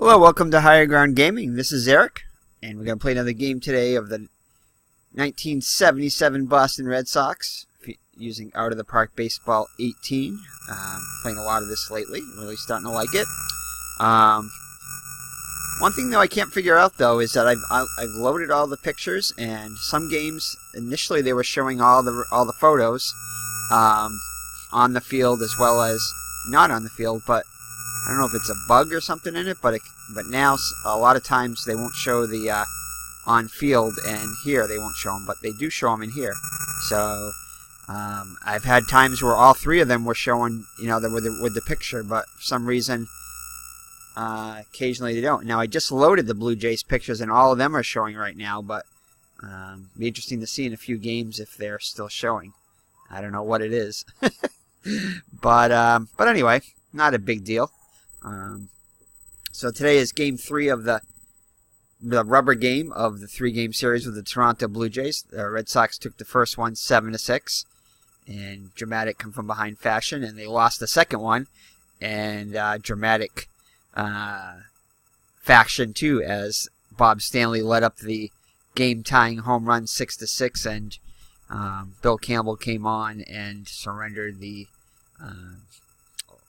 Hello, welcome to Higher Ground Gaming. This is Eric, and we're going to play another game today of the 1977 Boston Red Sox using Out of the Park Baseball 18. Playing a lot of this lately, really starting to like it. One thing though I can't figure out though is that I've loaded all the pictures, and some games initially they were showing all the photos on the field as well as not on the field, but I don't know if it's a bug or something in it, but now a lot of times they won't show the on field, and here they won't show them, but they do show them in here. So I've had times where all three of them were showing, with the picture, but for some reason occasionally they don't. Now I just loaded the Blue Jays pictures, and all of them are showing right now, but be interesting to see in a few games if they're still showing. I don't know what it is, but anyway, not a big deal. So today is Game 3 of the rubber game of the 3-game series with the Toronto Blue Jays. The Red Sox took the first one 7-6 in dramatic come-from-behind fashion, and they lost the second one in dramatic fashion too, as Bob Stanley led up the game-tying home run 6-6, and Bill Campbell came on and surrendered the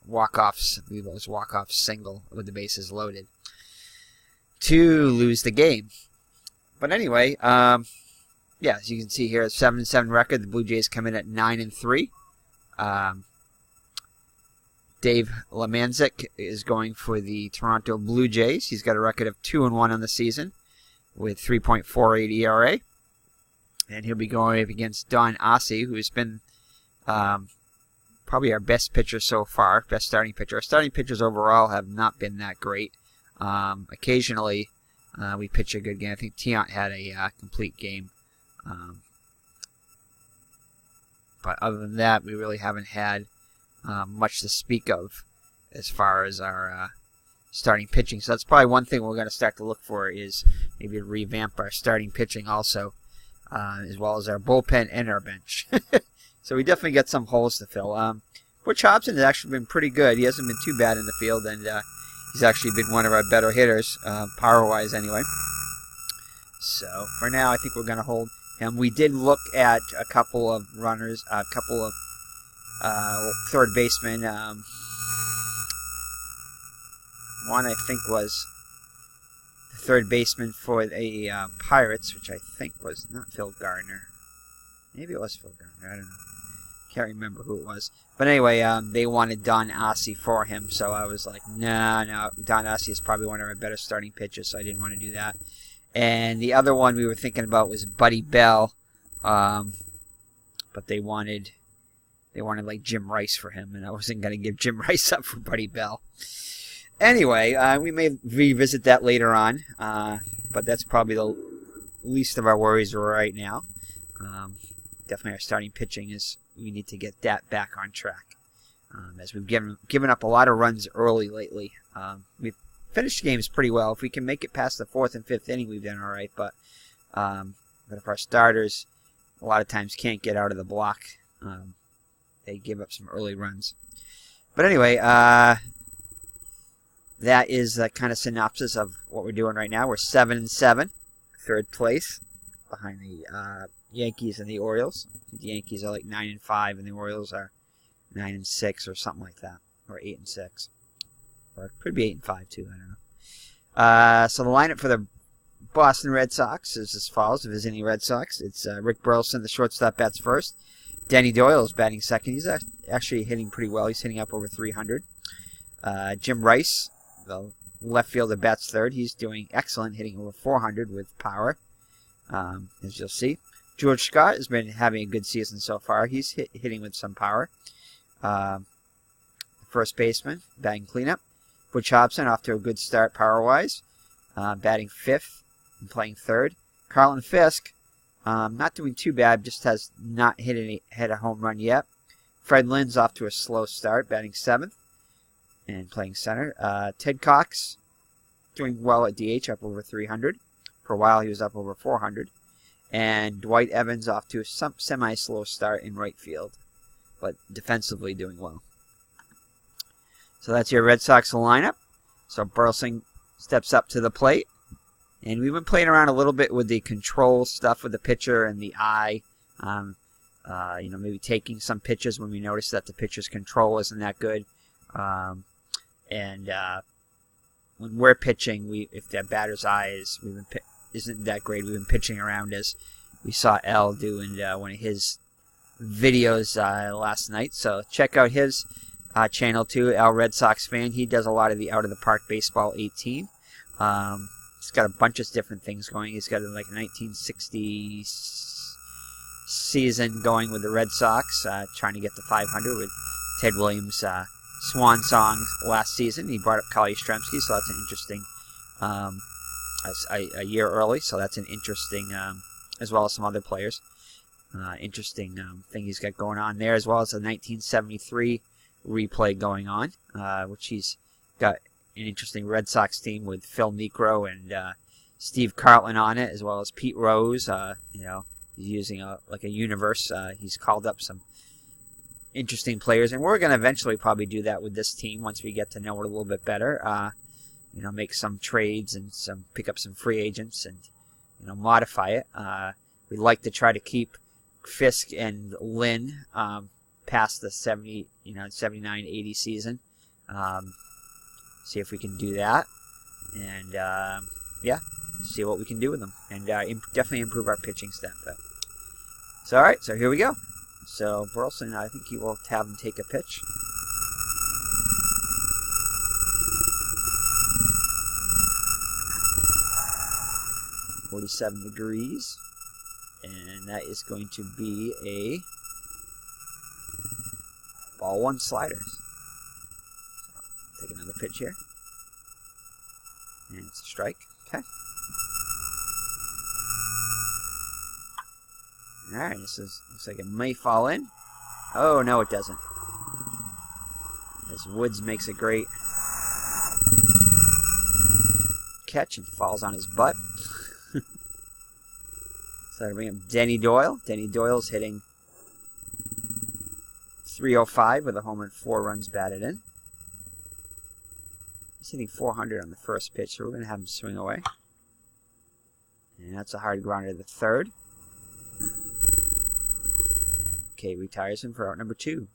walk-offs, I believe it was walk-off single with the bases loaded to lose the game. But anyway, yeah, as you can see here, 7-7 record. The Blue Jays come in at 9-3. Dave Lemanczyk is going for the Toronto Blue Jays. He's got a record of 2-1 on the season with 3.48 ERA, and he'll be going up against Aase, who's been probably our best pitcher so far, best starting pitcher. Our starting pitchers overall have not been that great. Occasionally, we pitch a good game. I think Tiant had a complete game. But other than that, we really haven't had much to speak of as far as our starting pitching. So that's probably one thing we're going to start to look for, is maybe to revamp our starting pitching also, as well as our bullpen and our bench. So we definitely got some holes to fill. Butch Hobson has actually been pretty good. He hasn't been too bad in the field, and he's actually been one of our better hitters, power-wise anyway. So for now, I think we're going to hold him. We did look at a couple of runners, a couple of third basemen. One, I think, was the third baseman for the Pirates, which I think was not Phil Gardner. Maybe it was Phil Gardner. I don't know. Can't remember who it was. But anyway, they wanted Aase for him, so I was like, no, Aase is probably one of our better starting pitchers, so I didn't want to do that. And the other one we were thinking about was Buddy Bell, but they wanted like Jim Rice for him, and I wasn't going to give Jim Rice up for Buddy Bell. Anyway, we may revisit that later on, but that's probably the least of our worries right now. Definitely our starting pitching is, we need to get that back on track, as we've given up a lot of runs early lately. We've finished games pretty well. If we can make it past the 4th and 5th inning, we've done all right. But if our starters a lot of times can't get out of the block, they give up some early runs. But anyway, that is the kind of synopsis of what we're doing right now. We're 7-7, third place, behind the Yankees and the Orioles. The Yankees are like 9-5, and the Orioles are 9-6 or something like that, or 8-6, or it could be 8-5 too. I don't know. So the lineup for the Boston Red Sox is as follows: the visiting Red Sox, it's Rick Burleson, the shortstop, bats first. Danny Doyle is batting second. He's actually hitting pretty well. He's hitting up over 300. Jim Rice, the left fielder, bats third. He's doing excellent, hitting over 400 with power, as you'll see. George Scott has been having a good season so far. He's hitting with some power. First baseman, batting cleanup. Butch Hobson off to a good start power-wise, batting fifth and playing third. Carlton Fisk, not doing too bad, just has not hit a home run yet. Fred Lynn's off to a slow start, batting seventh and playing center. Ted Cox doing well at DH, up over 300. For a while he was up over 400. And Dwight Evans off to a semi-slow start in right field, but defensively doing well. So that's your Red Sox lineup. So Burleson steps up to the plate. And we've been playing around a little bit with the control stuff with the pitcher and the eye. Maybe taking some pitches when we notice that the pitcher's control isn't that good. When we're pitching, if that batter's eye isn't that great, we've been pitching around, as we saw L do in one of his videos last night. So check out his channel too, L Red Sox fan. He does a lot of the Out of the Park Baseball 18. He's got a bunch of different things going. He's got like a 1960 season going with the Red Sox, trying to get to 500 with Ted Williams' swan song last season. He brought up Kyle Yastrzemski, so that's an interesting, a year early, so that's an interesting, as well as some other players, interesting thing he's got going on there, as well as a 1973 replay going on, which he's got an interesting Red Sox team with Phil Niekro and Steve Carlton on it, as well as Pete Rose. He's using a universe. He's called up some interesting players, and we're going to eventually probably do that with this team once we get to know it a little bit better. Make some trades and pick up some free agents and modify it. We'd like to try to keep Fisk and Lynn past the 79-80 season. See if we can do that, and see what we can do with them, and definitely improve our pitching staff. So, all right, so here we go. So Burleson, I think he will have him take a pitch. .47 degrees, and that is going to be a ball one slider. Take another pitch here. And it's a strike. Okay. Alright, looks like it may fall in. Oh, no, it doesn't. As Woods makes a great catch and falls on his butt. So I bring up Denny Doyle. Denny Doyle's hitting .305 with a homer and 4 runs batted in. He's hitting .400 on the first pitch, so we're going to have him swing away. And that's a hard grounder to the third. Okay, retires him for out number 2.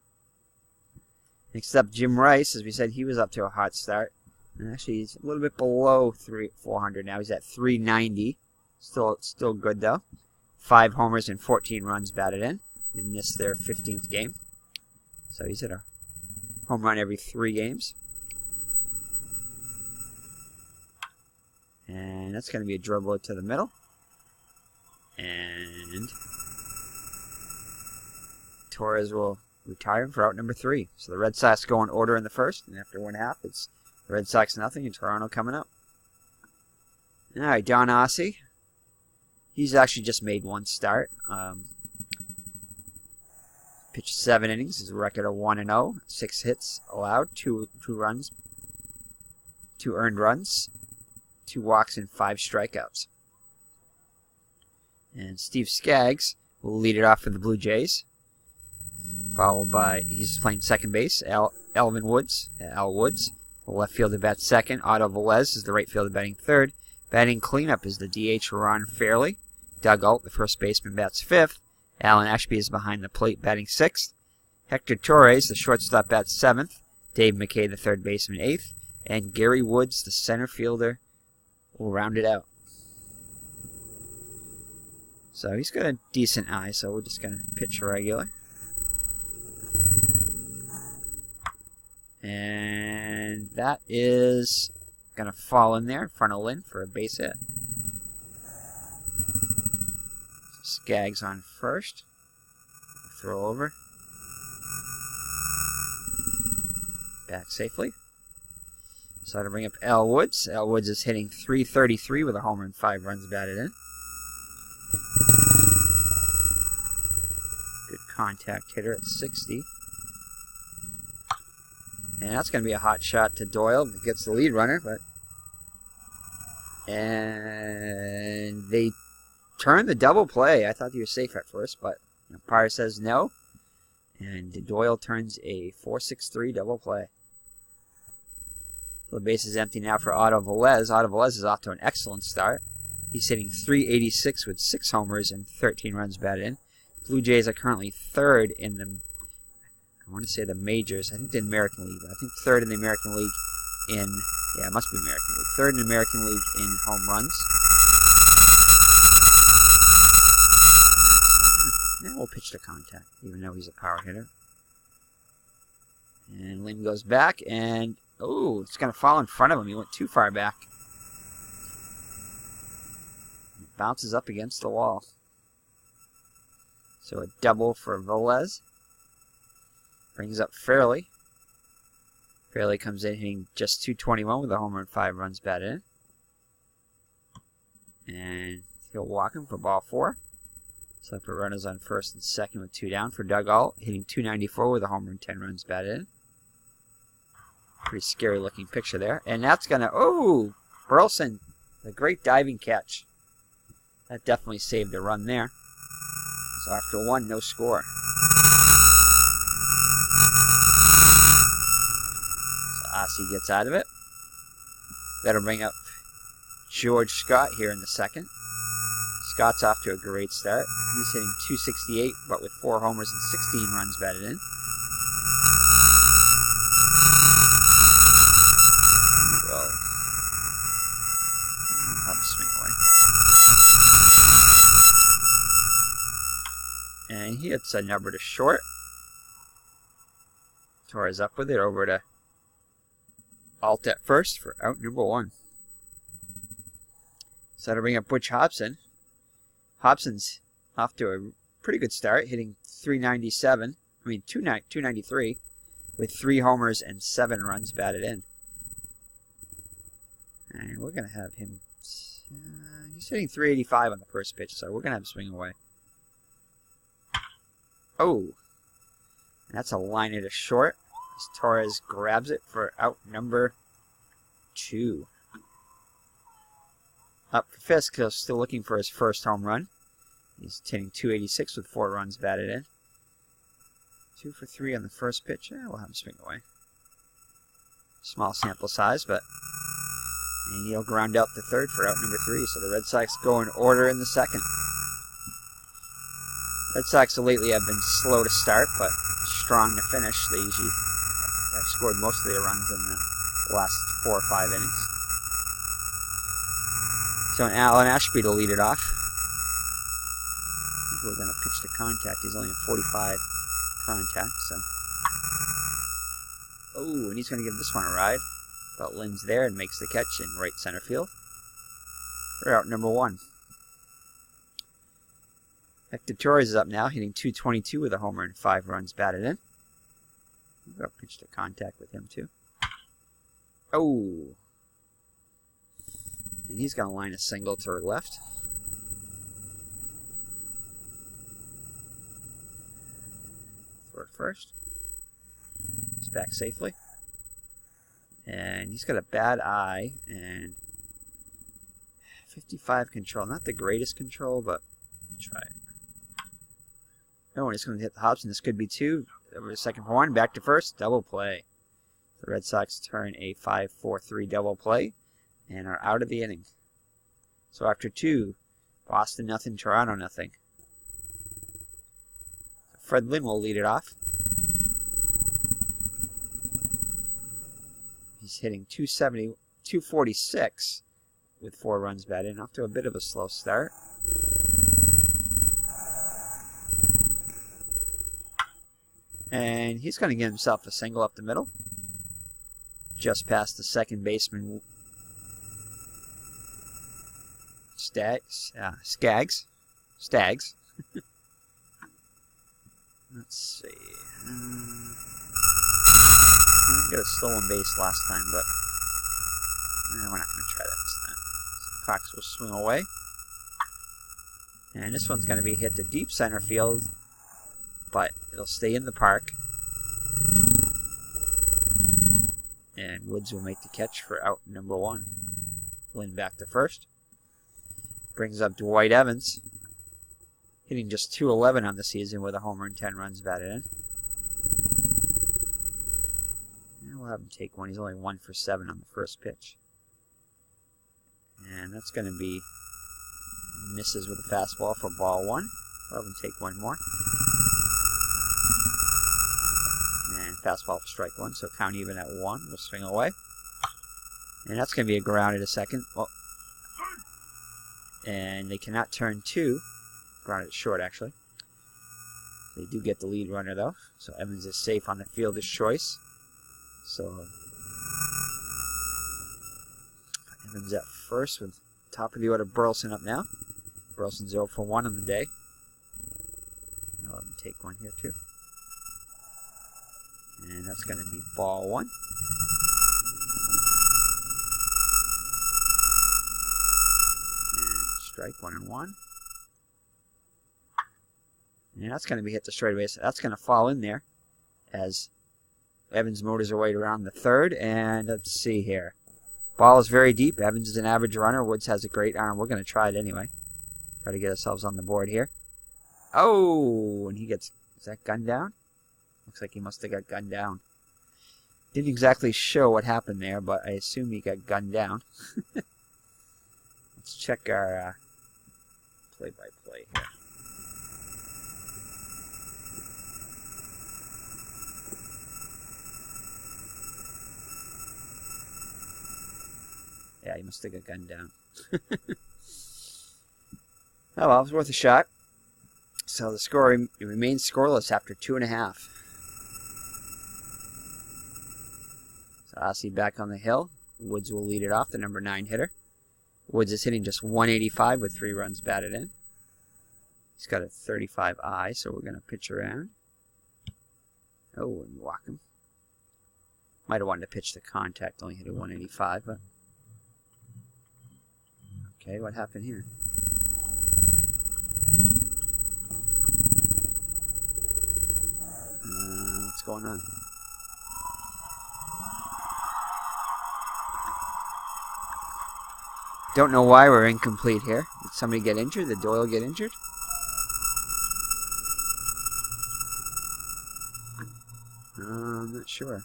Next up, Jim Rice. As we said, he was up to a hot start. And actually, he's a little bit below .400 now. He's at .390. Still good, though. 5 homers and 14 runs batted in this, their 15th game. So he's hit a home run every 3 games. And that's going to be a dribble to the middle. And Torres will retire him for out number 3. So the Red Sox go in order in the first. And after 1/2, it's the Red Sox nothing and Toronto coming up. All right, Don Aase. He's actually just made 1 start. Pitched 7 innings. His record of 1-0. 6 hits allowed. 2 runs. 2 earned runs. 2 walks and 5 strikeouts. And Steve Skaggs will lead it off for the Blue Jays. Followed by, he's playing second base, Al Woods. The left fielder bats second. Otto Velez is the right fielder batting third. Batting cleanup is the DH Ron Fairley. Doug Alt, the first baseman, bats fifth. Alan Ashby is behind the plate batting sixth. Hector Torres, the shortstop, bats seventh. Dave McKay, the third baseman, eighth. And Gary Woods, the center fielder, will round it out. So he's got a decent eye, so we're just going to pitch regular. And that is going to fall in there in front of Lynn for a base hit. So Skaggs on first. Throw over. Back safely. So to bring up Al Woods. Al Woods is hitting .333 with a homer and 5 runs batted in. Good contact hitter at 60. And that's going to be a hot shot to Doyle. It gets the lead runner, and they turn the double play. I thought he was safe at first, but umpire says no. And Doyle turns a 4-6-3 double play. So the base is empty now for Otto Velez. Otto Velez is off to an excellent start. He's hitting .386 with 6 homers and 13 runs batted in. Blue Jays are currently third in the, I want to say the majors. I think the American League. I think third in the American League in, yeah, it must be American League. Third in the American League in home runs. Now we'll pitch to contact, even though he's a power hitter. And Lynn goes back, and oh, it's going to fall in front of him. He went too far back. It bounces up against the wall. So a double for Velez. Brings up Fairley. Fairley comes in hitting just .221 with a homer and 5 runs batted in. And he'll walk him for ball 4. So I put runners on first and second with 2 down for Doug Ault, hitting .294 with a homer and 10 runs batted in. Pretty scary looking picture there. And that's going to, oh, Burleson, the great diving catch. That definitely saved a run there. So after 1, no score. So Aase gets out of it. That'll bring up George Scott here in the second. Scott's off to a great start. He's hitting .268, but with 4 homers and 16 runs batted in. Well, I'll swing away. And he hits a number to short. Torres up with it over to Ault at first for out number 1. So that'll bring up Butch Hobson. Hobson's off to a pretty good start, hitting .293 with 3 homers and 7 runs batted in. And we're going to have him, he's hitting .385 on the first pitch, so we're going to have him swing away. Oh, and that's a liner to short. As Torres grabs it for out number 2. Up for Fisk, he's still looking for his first home run. He's hitting .286 with 4 runs batted in. 2 for 3 on the first pitch. We'll have him swing away. Small sample size, but and he'll ground out the third for out number 3. So the Red Sox go in order in the second. Red Sox lately have been slow to start, but strong to finish. They usually have scored most of their runs in the last 4 or 5 innings. So Alan Ashby to lead it off. I think we're going to pitch to contact. He's only in 45 contact, so. Oh, and he's going to give this one a ride. But Lynn's there and makes the catch in right center field. We're out number 1. Hector Torres is up now, hitting .222 with a homer and 5 runs batted in. We're going to pitch to contact with him, too. Oh. And he's going to line a single to her left. Throw it first. He's back safely. And he's got a bad eye and 55 control. Not the greatest control, but we'll try it. Oh, and he's going to hit the Hobson. This could be 2. Over the second for 1. Back to first. Double play. The Red Sox turn a 5-4-3 double play and are out of the inning. So after 2, Boston nothing, Toronto nothing. Fred Lynn will lead it off. He's hitting .246 with 4 runs batted in. Off to a bit of a slow start. And he's going to get himself a single up the middle. Just past the second baseman, Skaggs. Let's see. We got a stolen base last time, but we're not going to try that this time. So Cox will swing away. And this one's going to be hit to deep center field, but it'll stay in the park. And Woods will make the catch for out number 1. Lynn back to first. Brings up Dwight Evans, hitting just .211 on the season with a homer and 10 runs batted in. And We'll have him take one. He's only 1 for 7 on the first pitch. And that's going to be misses with a fastball for ball 1. We'll have him take one more. And fastball for strike 1, so count even at 1. We'll swing away. And that's going to be a ground at a second. Oh. And they cannot turn 2. Grounded short, actually. They do get the lead runner, though. So Evans is safe on the fielder's choice. So Evans at first with top of the order Burleson up now. Burleson's 0 for 1 on the day. I'll let him take one here, too. And that's going to be ball 1. And strike 1-1. And that's going to be hit to straightaway. So that's going to fall in there as Evans motors away around the third. And let's see here. Ball is very deep. Evans is an average runner. Woods has a great arm. We're going to try it anyway. Try to get ourselves on the board here. Oh, and he gets, is that gunned down? Looks like he must have got gunned down. Didn't exactly show what happened there, but I assume he got gunned down. Let's check our play-by-play here. Yeah, he must have got gunned down. Oh well, it was worth a shot. So the score remains scoreless after 2.5. So Aase back on the hill. Woods will lead it off, the number 9 hitter. Woods is hitting just 185 with 3 runs batted in. He's got a 35 eye, so we're going to pitch around. Oh, and walk him. Might have wanted to pitch the contact, only hit a 185, but... Okay, what happened here? What's going on? Don't know why we're incomplete here. Did somebody get injured? Did Doyle get injured? I'm not sure.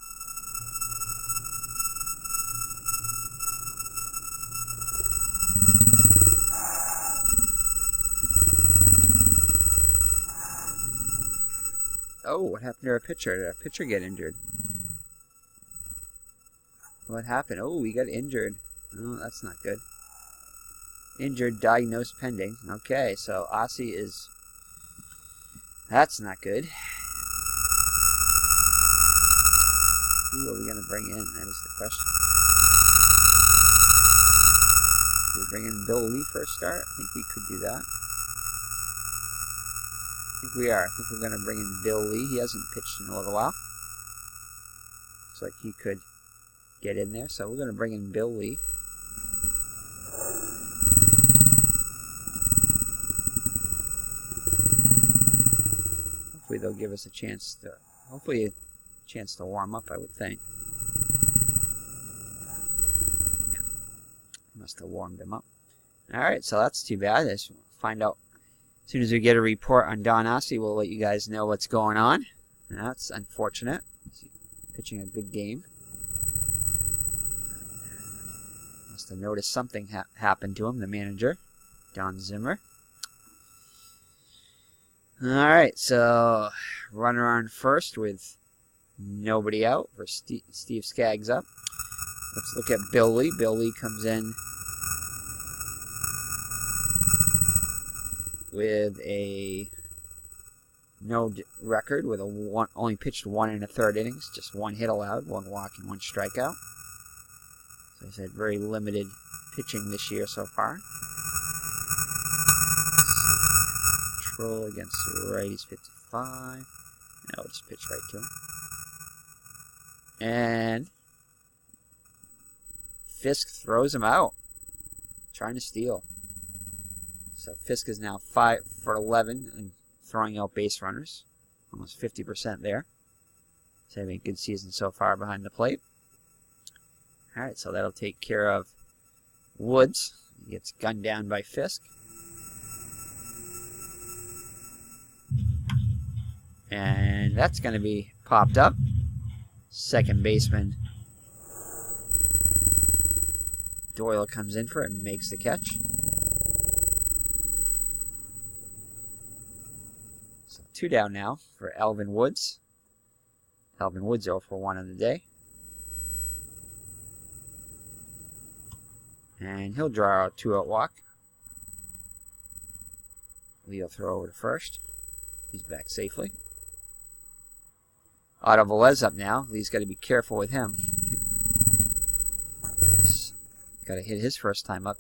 Oh, what happened to our pitcher? Did our pitcher get injured? What happened? Oh, he got injured. Oh, that's not good. Injured, diagnosed, pending. Okay, so Aase is... That's not good. Who are we going to bring in? That is the question. Should we bring in Bill Lee for a start? I think we could do that. I think we are. I think we're going to bring in Bill Lee. He hasn't pitched in a little while. Looks like he could get in there. So we're going to bring in Bill Lee. Hopefully they'll give us a chance to... Hopefully a chance to warm up, I would think. Yeah. Must have warmed him up. Alright, so that's too bad. Let's find out. As soon as we get a report on Don Aase, we'll let you guys know what's going on. That's unfortunate. He's pitching a good game. Must have noticed something happened to him, the manager, Don Zimmer. Alright, so runner on first with nobody out for Steve Skaggs up. Let's look at Bill Lee. Bill Lee comes in with a no record, with a only pitched 1 1/3 innings, just 1 hit allowed, 1 walk and 1 strikeout. So he's had very limited pitching this year so far. Control against the right, he's 55. No, just pitch right to him. And Fisk throws him out, trying to steal. So Fisk is now 5 for 11 and throwing out base runners, almost 50% there. He's having a good season so far behind the plate. All right, so that'll take care of Woods. He gets gunned down by Fisk. And that's going to be popped up. Second baseman Doyle comes in for it and makes the catch. So 2 down now for Elvin Woods. Elvin Woods 0 for 1 on the day. And he'll draw a 2-out walk. Leo throw over to first. He's back safely. Otto Velez up now. Lee's got to be careful with him. He's got to hit his first time up.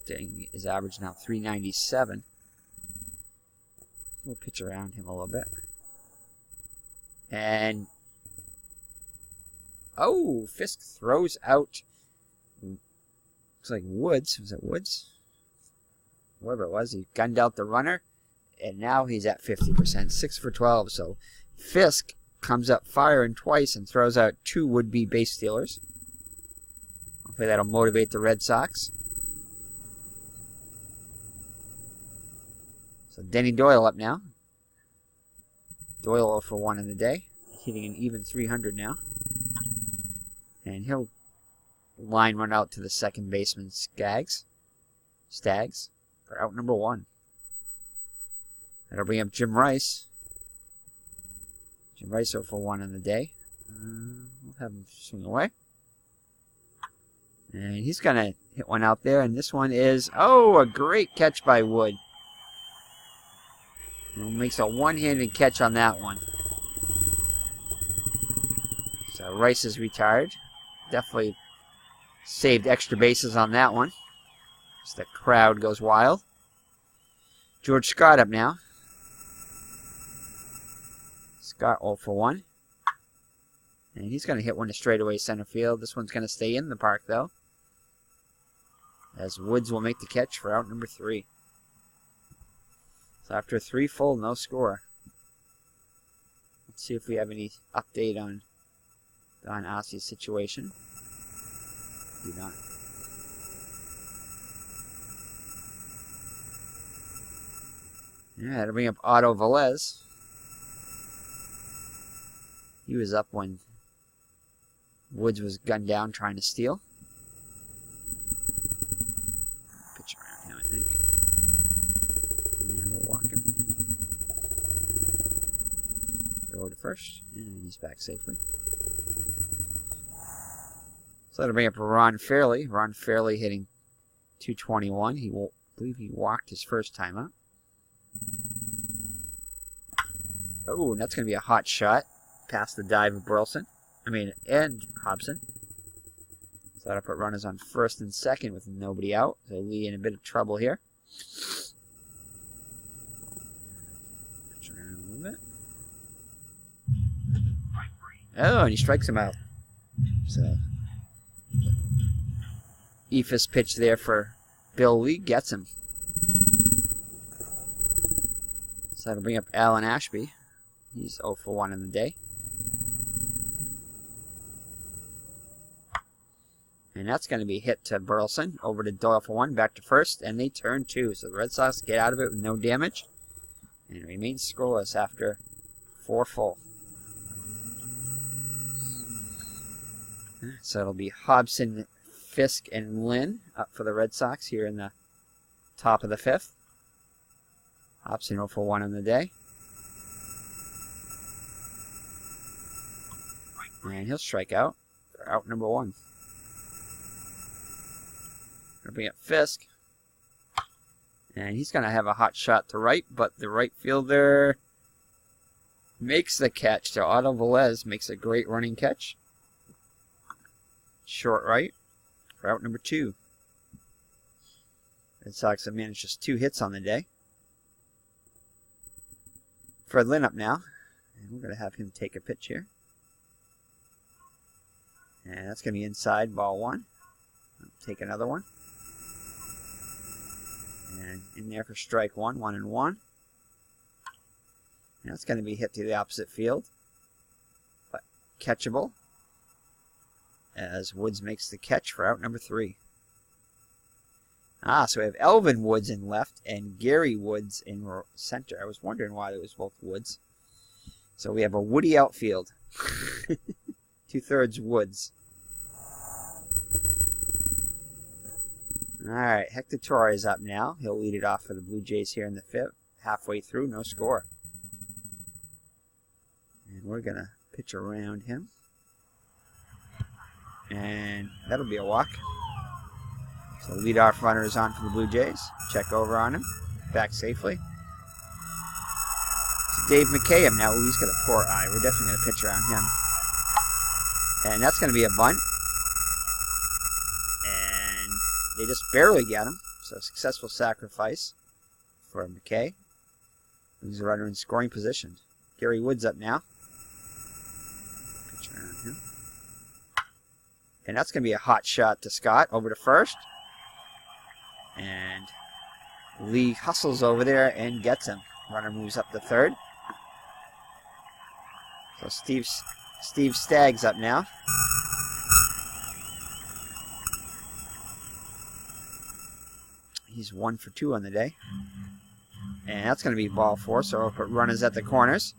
His average now 397. We'll pitch around him a little bit. And oh, Fisk throws out. Looks like Woods. Was it Woods? Whoever it was, he gunned out the runner. And now he's at 50%, 6 for 12. So Fisk comes up firing twice and throws out 2 would-be base stealers. Hopefully that'll motivate the Red Sox. So Denny Doyle up now. Doyle 0 for 1 in the day. Hitting an even 300 now. And he'll line run out to the second baseman, Staggs, for out number 1. That'll bring up Jim Rice. Jim Rice 0 for 1 on the day. We'll have him swing away. And he's going to hit one out there. And this one is, oh, a great catch by Wood. And makes a one-handed catch on that one. So Rice is retired. Definitely saved extra bases on that one. Just the crowd goes wild. George Scott up now. Scott 0 for 1. And he's going to hit one to straightaway center field. This one's going to stay in the park, though, as Woods will make the catch for out number 3. So after 3 full, no score. Let's see if we have any update on Don Aase's situation. Do not. Yeah, that'll bring up Otto Velez. He was up when Woods was gunned down trying to steal. Pitch around him, I think. And we'll walk him. Throw to first. And he's back safely. So that'll bring up Ron Fairley. Ron Fairley hitting 221. I believe he walked his first time up. Oh, and that's going to be a hot shot past the dive of Burleson. And Hobson. So that'll put runners on first and second with nobody out. So Lee in a bit of trouble here. Pitch around a little bit. Oh, and he strikes him out. So Ephus pitch there for Bill Lee gets him. So that'll bring up Alan Ashby. He's 0 for 1 in the day. And that's going to be hit to Burleson. Over to Doyle for 1. Back to first. And they turn 2. So the Red Sox get out of it with no damage. And it remains scoreless after 4 full. So it'll be Hobson, Fisk, and Lynn up for the Red Sox here in the top of the 5th. Hobson 0 for 1 on the day. And he'll strike out for out number 1. Gonna bring up Fisk. And he's going to have a hot shot to right, but the right fielder makes the catch. So Otto Velez makes a great running catch. Short right for out number 2. Red Sox have managed just 2 hits on the day. Fred Lynn up now. And we're going to have him take a pitch here. And that's going to be inside, ball 1. Take another one. And in there for strike 1, 1-1. And that's going to be hit to the opposite field. But catchable, as Woods makes the catch for out number 3. So we have Elvin Woods in left and Gary Woods in center. I was wondering why it was both Woods. So we have a Woody outfield. 2/3 Woods. Alright, Hector Torres up now. He'll lead it off for the Blue Jays here in the 5th. Halfway through, no score. And we're going to pitch around him. And that'll be a walk. So leadoff runner is on for the Blue Jays. Check over on him. Back safely. It's Dave McKay up now. Ooh, he's got a poor eye. We're definitely going to pitch around him. And that's going to be a bunt. And they just barely get him. So successful sacrifice for McKay. He's a runner in scoring position. Gary Woods up now. Pitch around him. And that's going to be a hot shot to Scott. Over to first. And Lee hustles over there and gets him. Runner moves up to third. So Steve Staggs up now. He's 1 for 2 on the day. And that's going to be ball 4, so we'll put runners at the corners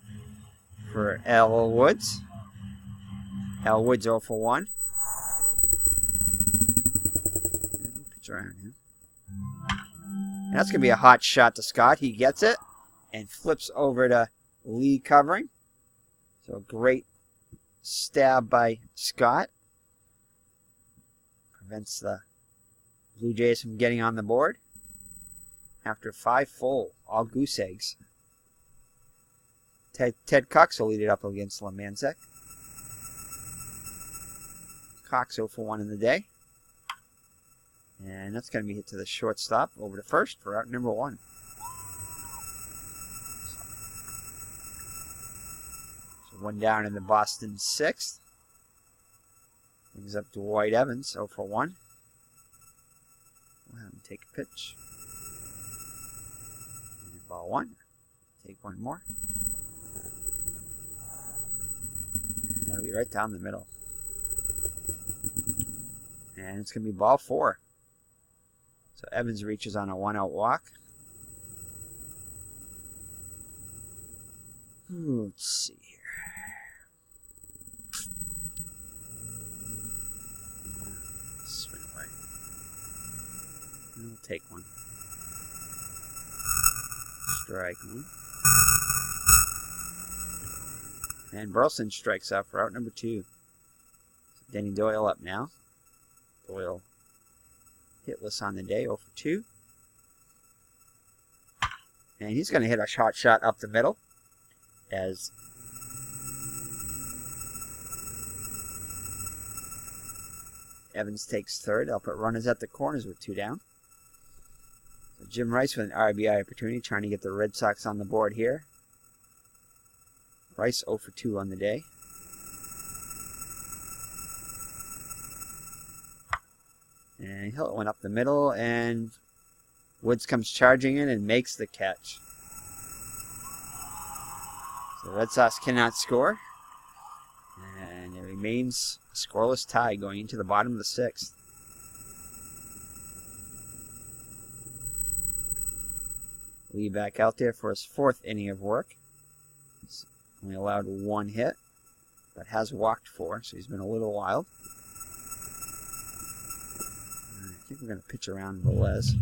for L. Woods. L. Woods 0 for 1. And we'll pitch around him. And that's going to be a hot shot to Scott. He gets it and flips over to Lee covering. So a great stab by Scott. Prevents the Blue Jays from getting on the board. After 5 full, all goose eggs. Ted Cox will lead it up against Lemanczyk. Cox 0 for 1 in the day. And that's going to be hit to the shortstop. Over to first for out number 1. So 1 down in the Boston 6th. Brings up Dwight Evans 0 for 1. We'll have him take a pitch. And ball 1. Take one more. And that'll be right down the middle. And it's going to be ball 4. So Evans reaches on a 1-out walk. Let's see here. Swing away. We'll take one. Strike 1. And Burleson strikes out for out number 2. So Denny Doyle up now. Doyle hitless on the day, 0 for 2. And he's going to hit a hot shot up the middle as Evans takes third. They'll put runners at the corners with 2 down. So Jim Rice with an RBI opportunity, trying to get the Red Sox on the board here. Rice 0 for 2 on the day. And he'll went up the middle, and Woods comes charging in and makes the catch. So the Red Sox cannot score. And it remains a scoreless tie going into the bottom of the 6th. Lee back out there for his 4th inning of work. He's only allowed 1 hit, but has walked 4, so he's been a little wild. I think we're going to pitch around Velez.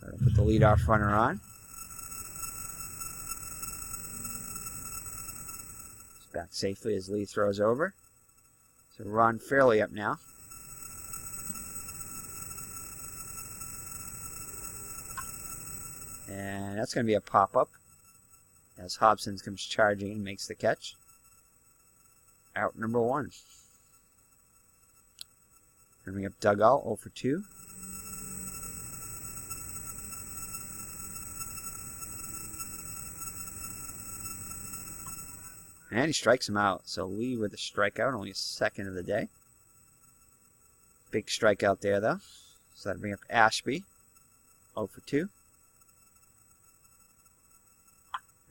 So I'll put the leadoff runner on. He's back safely as Lee throws over. So Ron Fairley up now. And that's going to be a pop-up as Hobson comes charging and makes the catch. Out number 1. Bring up Dugout, 0 for 2. And he strikes him out. So Lee with a strikeout, only his 2nd of the day. Big strikeout there, though. So that'll bring up Ashby, 0 for 2.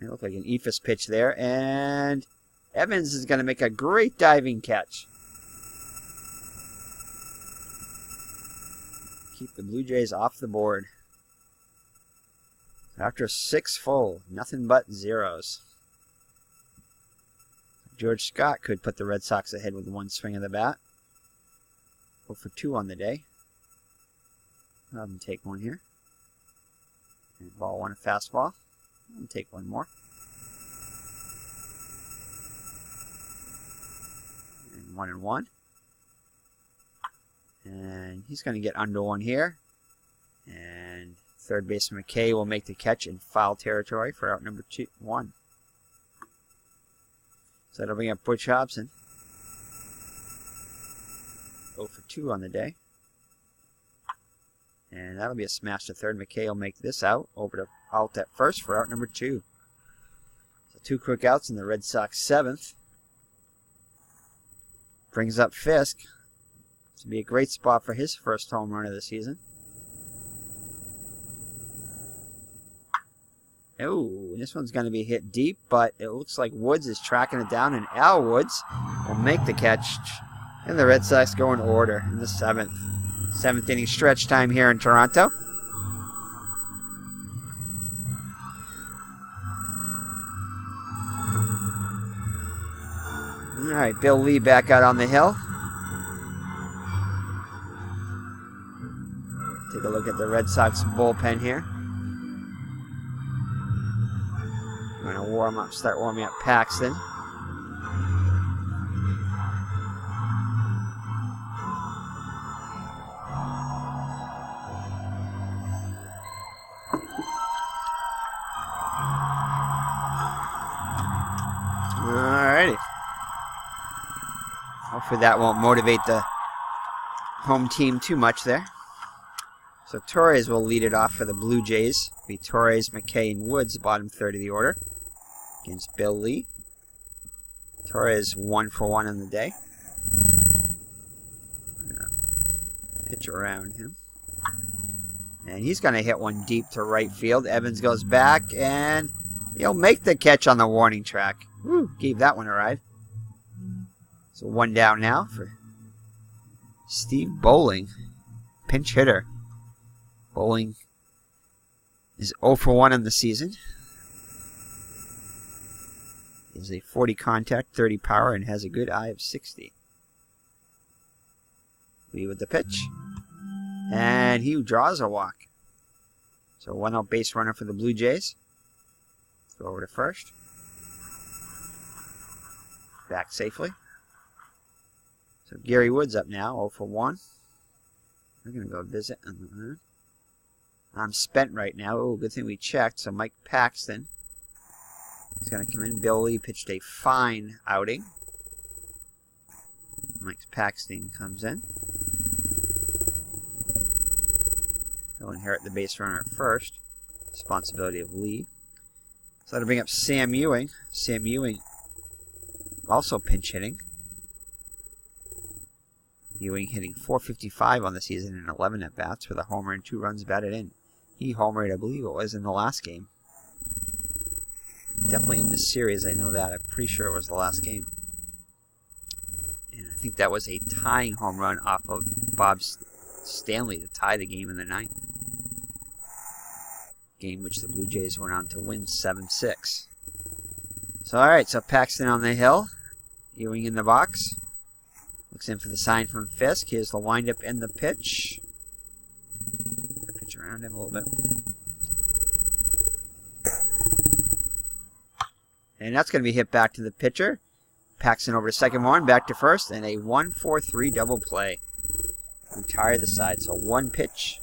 It looked like an Ephus pitch there. And Evans is going to make a great diving catch. Keep the Blue Jays off the board. After 6 full, nothing but zeros. George Scott could put the Red Sox ahead with 1 swing of the bat. 0 for 2 on the day. I'll have him take one here. And ball 1 a fastball. I'll take one more. And 1-1. And he's going to get under one here. And third baseman McKay will make the catch in foul territory for out number 1. So that'll bring up Butch Hobson. 0 for 2 on the day. And that'll be a smash to third. McKay will make this out. Over to out at first for out number 2. So 2 quick outs in the Red Sox 7th. Brings up Fisk. This will be a great spot for his first home run of the season. Oh, this one's going to be hit deep, but it looks like Woods is tracking it down, and Al Woods will make the catch. And the Red Sox go in order in the 7th. 7th inning stretch time here in Toronto. All right, Bill Lee back out on the hill. Take a look at the Red Sox bullpen here. We're going to start warming up Paxton. Alrighty. Hopefully that won't motivate the home team too much there. So Torres will lead it off for the Blue Jays. It'll be Torres, McKay, and Woods, bottom third of the order, against Bill Lee. Torres 1 for 1 on the day. I'm going to pitch around him. And he's going to hit one deep to right field. Evans goes back, and he'll make the catch on the warning track. Woo, gave that one a ride. So 1 down now for Steve Bowling, pinch hitter. Bowling is 0 for 1 in the season. He has a 40 contact, 30 power, and has a good eye of 60. Lee with the pitch. And he draws a walk. So 1 out base runner for the Blue Jays. Throw over to first. Back safely. So Gary Woods up now, 0 for 1. We're going to go visit. I'm spent right now. Oh, good thing we checked. So Mike Paxton is going to come in. Bill Lee pitched a fine outing. Mike Paxton comes in. He'll inherit the base runner at first. Responsibility of Lee. So that'll bring up Sam Ewing. Sam Ewing also pinch hitting. Ewing hitting .455 on the season in 11 at-bats with a homer and 2 runs batted in. He homered, I believe it was, in the last game. Definitely in this series, I know that. I'm pretty sure it was the last game. And I think that was a tying home run off of Bob Stanley to tie the game in the 9th. Game which the Blue Jays went on to win 7-6. So, alright, so Paxton on the hill. Ewing in the box. Looks in for the sign from Fisk. Here's the windup and the pitch. Pitch around him a little bit. And that's going to be hit back to the pitcher. Paxton over to second one, back to first, and a 1-4-3 double play. Retire the side. So 1 pitch,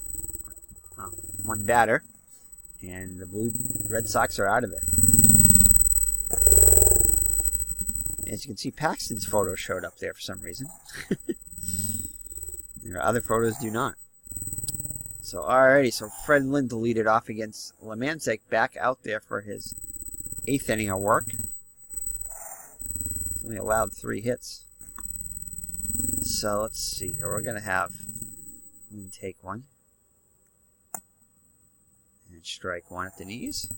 1 batter, and the Red Sox are out of it. As you can see, Paxton's photo showed up there for some reason. There are other photos do not. So, alrighty, so Fred Lynn to lead it off against Lemanczyk, back out there for his 8th inning of work. He's only allowed 3 hits. So, let's see here. We're going to have Lynn take one. And strike 1 at the knees.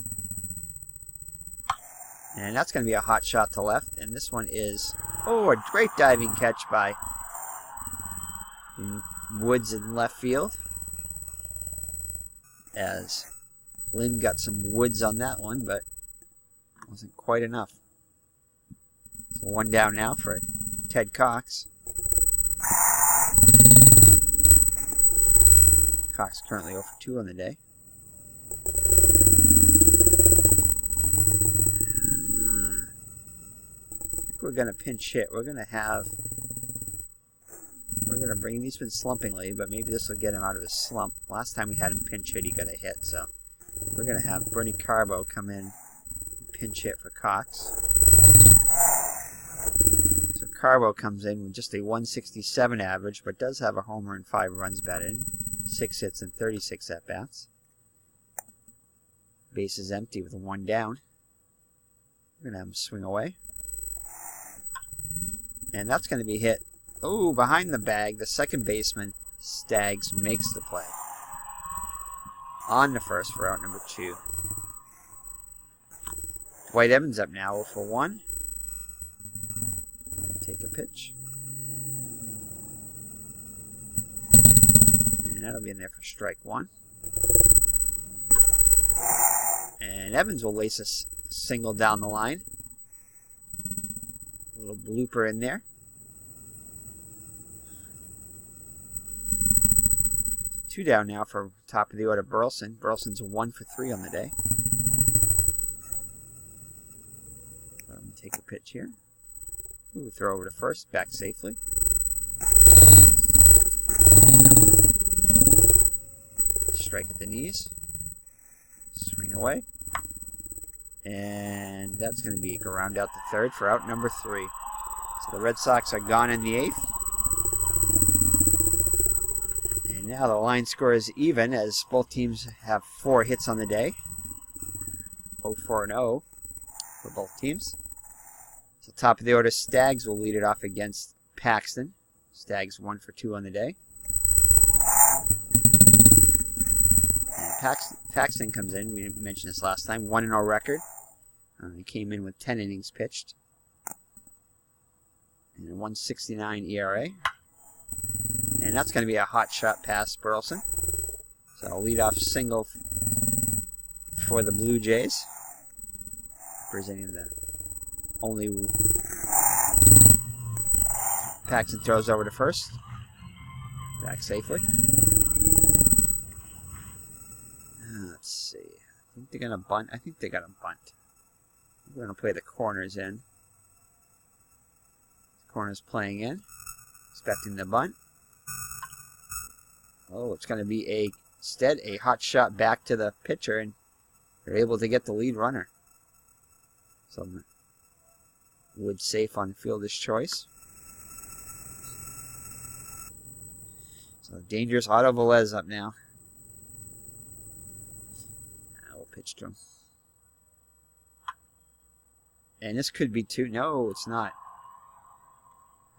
And that's going to be a hot shot to left. And this one is, oh, a great diving catch by Woods in left field. As Lynn got some woods on that one, but wasn't quite enough. So 1 down now for Ted Cox. Cox currently 0 for 2 on the day. I think we're going to pinch hit. We're going to bring, he's been slumping lately, but maybe this will get him out of his slump. Last time we had him pinch hit, he got a hit, so we're going to have Bernie Carbo come in and pinch hit for Cox. So Carbo comes in with just a 167 average, but does have a homer and 5 runs batted in, 6 hits and 36 at-bats. Base is empty with 1 down. We're going to have him swing away. And that's going to be hit. Oh, behind the bag, the second baseman, Staggs, makes the play. On the first for out number 2. Dwight Evans up now, 0 for 1. Take a pitch. And that'll be in there for strike 1. And Evans will lace a single down the line. A little blooper in there. 2 down now for top of the order Burleson. Burleson's 1 for 3 on the day. Let him take a pitch here. Ooh, throw over to first, back safely. Strike at the knees. Swing away. And that's going to be ground out to third for out number 3. So the Red Sox are gone in the 8th. And now the line score is even as both teams have 4 hits on the day. 0-4-0 for both teams. So top of the order, Staggs will lead it off against Paxton. Staggs 1 for 2 on the day. And Paxton comes in. We mentioned this last time. 1-0 record. He came in with 10 innings pitched. And a 1.69 ERA. And that's going to be a hot shot past Burleson. So a leadoff single for the Blue Jays. Presenting the only... Paxton throws over to first. Back safely. Let's see. I think they're going to bunt. I think they got a bunt. We're going to play the corners in. Corners playing in. Expecting the bunt. Oh, it's going to be instead a hot shot back to the pitcher, and they're able to get the lead runner. So Wood safe on fielder's choice. So dangerous Otto Velez up now. We'll pitch to him. And this could be 2. No, it's not.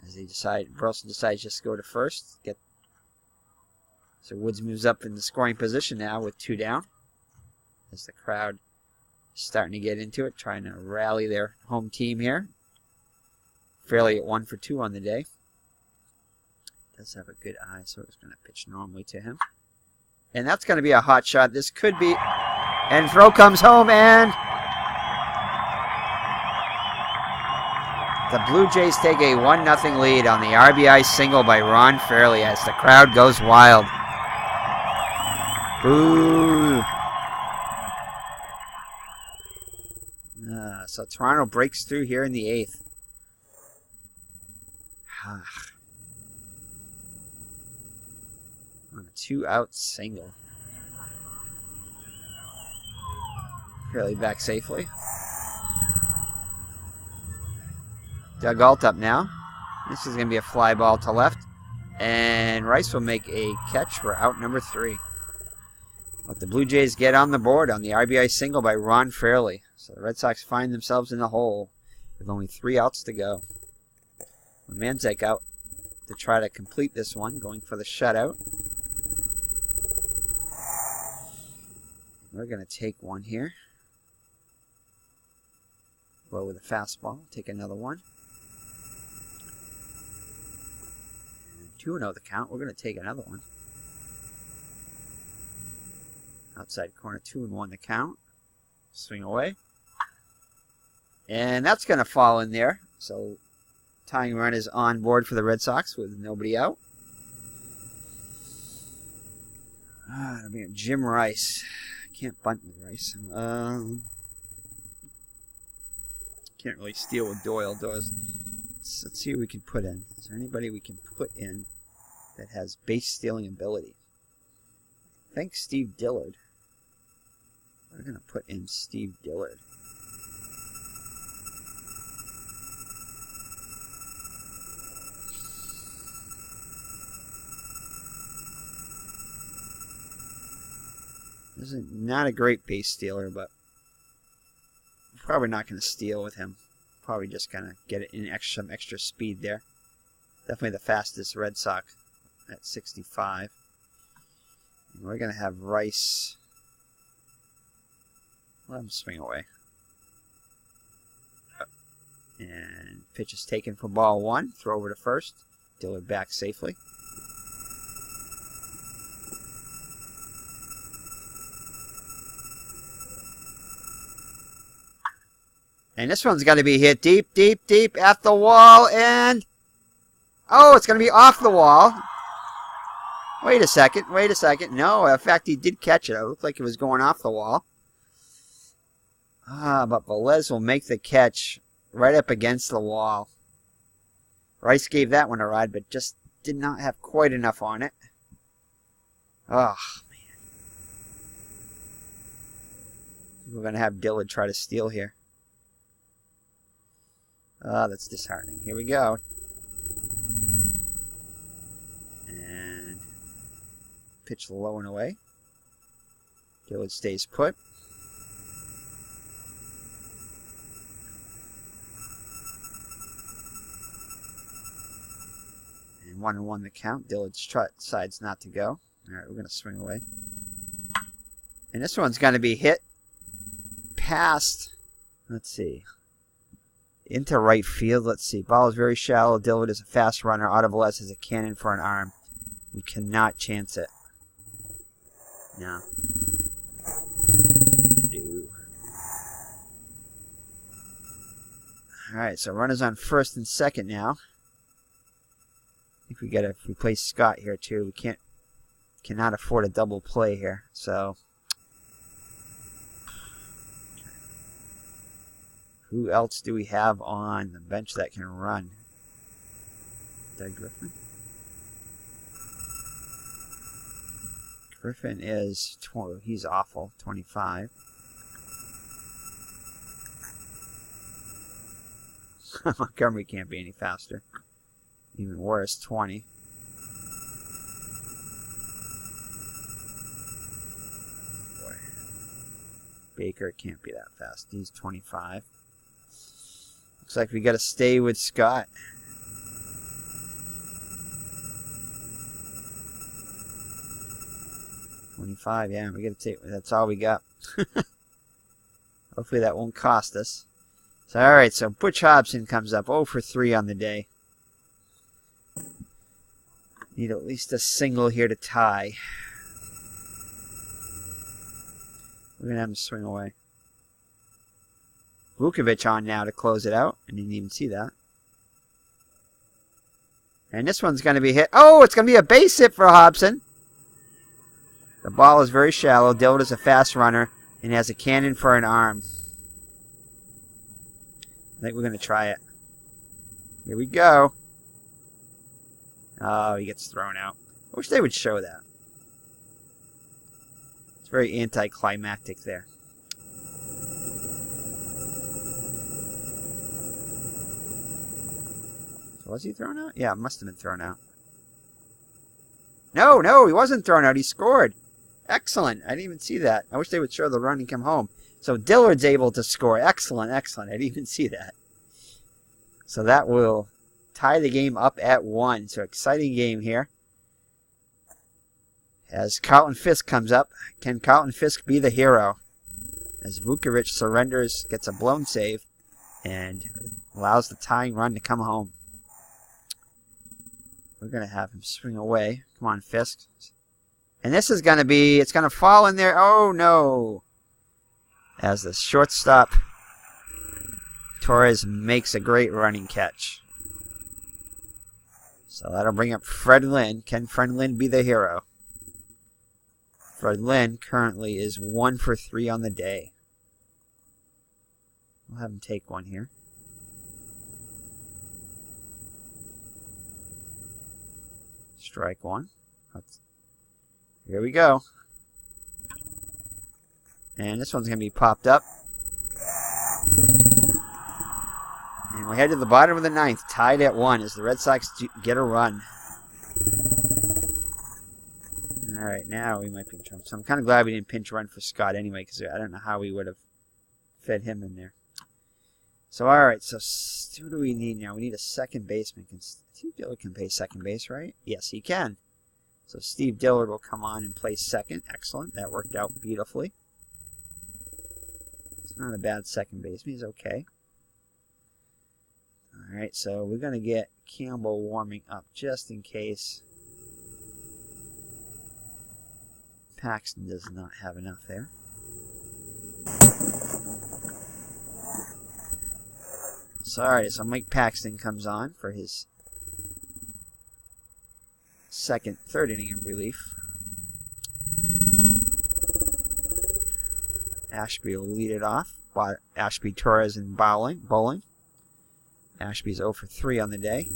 As Burleson decides just to go to first. So Woods moves up in the scoring position now with 2 down. As the crowd is starting to get into it, trying to rally their home team here. Fairly at 1 for 2 on the day. Does have a good eye, so it's going to pitch normally to him. And that's going to be a hot shot. This could be... And throw comes home, and... The Blue Jays take a 1-0 lead on the RBI single by Ron Fairley as the crowd goes wild. Boo! So Toronto breaks through here in the 8th. On a 2-out single. Fairley back safely. Doug Alt up now. This is going to be a fly ball to left. And Rice will make a catch for out number 3. Let the Blue Jays get on the board on the RBI single by Ron Fairley. So the Red Sox find themselves in the hole with only 3 outs to go. Lemanczyk out to try to complete this one, going for the shutout. We're going to take one here. Go with a fastball. Take another one. 2-0 the count. We're going to take another one. Outside corner, 2-1 the count. Swing away. And that's going to fall in there. So tying run is on board for the Red Sox with nobody out. It'll be Jim Rice. Can't bunt with Rice. Can't really steal with Doyle. Let's see who we can put in. Is there anybody we can put in that has base stealing ability? I think Steve Dillard. We're going to put in Steve Dillard. This is not a great base stealer, but probably not going to steal with him. Probably just going to get it in some extra speed there. Definitely the fastest Red Sox at 65. And we're going to have Rice. Let him swing away. And pitch is taken for ball one. Throw over to first. Dillard back safely. And this one's got to be hit deep, deep, deep at the wall. And, oh, it's going to be off the wall. Wait a second. Wait a second. No, in fact, he did catch it. It looked like it was going off the wall. But Velez will make the catch right up against the wall. Rice gave that one a ride, but just did not have quite enough on it. Oh, man. We're going to have Dillard try to steal here. That's disheartening. Here we go. And pitch low and away. Dillard stays put. And 1-1 the count. Dillard decides not to go. Alright, we're going to swing away. And this one's going to be hit past, let's see, into right field. Let's see. Ball is very shallow. Dillard is a fast runner. Velez is a cannon for an arm. We cannot chance it. No. Alright, so runners on first and second now. I think we gotta replace Scott here too. We cannot afford a double play here. So who else do we have on the bench that can run? Doug Griffin? Griffin is, he's awful, 25. Montgomery can't be any faster. Even worse, 20. Boy. Baker can't be that fast. He's 25. Looks like we got to stay with Scott. $25, yeah, we got to take. That's all we got. Hopefully that won't cost us. So, all right. So Butch Hobson comes up 0 for 3 on the day. Need at least a single here to tie. We're gonna have him swing away. Vukovic on now to close it out. I didn't even see that. And this one's going to be hit. Oh, it's going to be a base hit for Hobson. The ball is very shallow. Dillard is a fast runner and has a cannon for an arm. I think we're going to try it. Here we go. Oh, he gets thrown out. I wish they would show that. It's very anticlimactic there. So was he thrown out? Yeah, it must have been thrown out. No, he wasn't thrown out. He scored. Excellent. I didn't even see that. I wish they would show the run and come home. So Dillard's able to score. Excellent. I didn't even see that. So that will tie the game up at 1. So exciting game here. As Carlton Fisk comes up, can Carlton Fisk be the hero? As Vukovic surrenders, gets a blown save, and allows the tying run to come home. We're going to have him swing away. Come on, Fisk. And this is going to be, it's going to fall in there. Oh, no. As the shortstop, Torres makes a great running catch. So that'll bring up Fred Lynn. Can Fred Lynn be the hero? for Lynn currently is 1 for 3 on the day. We'll have him take one here. Strike one. Here we go. And this one's going to be popped up. And we head to the bottom of the 9th, tied at 1 as the Red Sox get a run. Alright, now we might pinch run. So I'm kind of glad we didn't pinch run for Scott anyway, because I don't know how we would have fed him in there. So, alright, so who do we need now? We need a second baseman. Steve Dillard can play second base, right? Yes, he can. So Steve Dillard will come on and play second. Excellent. That worked out beautifully. It's not a bad second baseman. He's okay. Alright, so we're going to get Campbell warming up just in case Paxton does not have enough there. Sorry, so Mike Paxton comes on for his third inning of relief. Ashby will lead it off. Ashby, Torres, and bowling. Ashby's 0 for 3 on the day.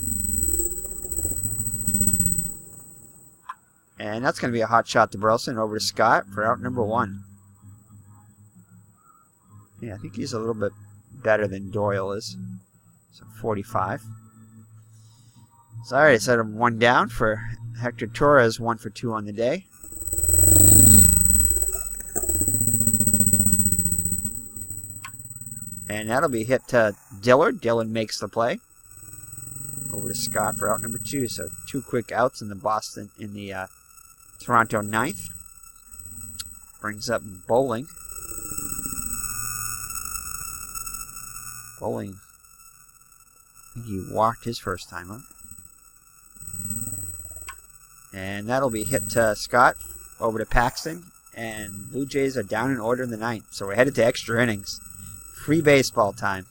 And that's going to be a hot shot to Burleson over to Scott for out number 1. Yeah, I think he's a little bit better than Doyle is. So 45. So alright, I set him 1 down for Hector Torres, 1 for 2 on the day. And that'll be hit to Dillard. Dillard makes the play. Over to Scott for out number 2. So 2 quick outs in the Toronto 9th. Brings up Bowling. Bowling, I think he walked his first time up. And that'll be hit to Scott over to Paxton. And Blue Jays are down in order in the 9th. So we're headed to extra innings. Free baseball time.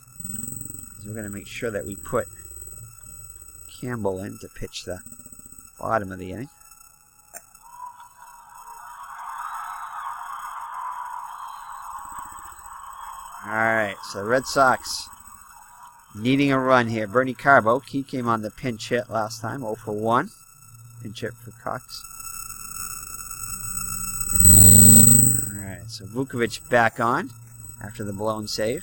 So we're going to make sure that we put Campbell in to pitch the bottom of the inning. Alright, so the Red Sox needing a run here. Bernie Carbo, he came on the pinch hit last time, 0 for 1. Pinch hit for Cox. Alright, so Vukovic back on after the blown save.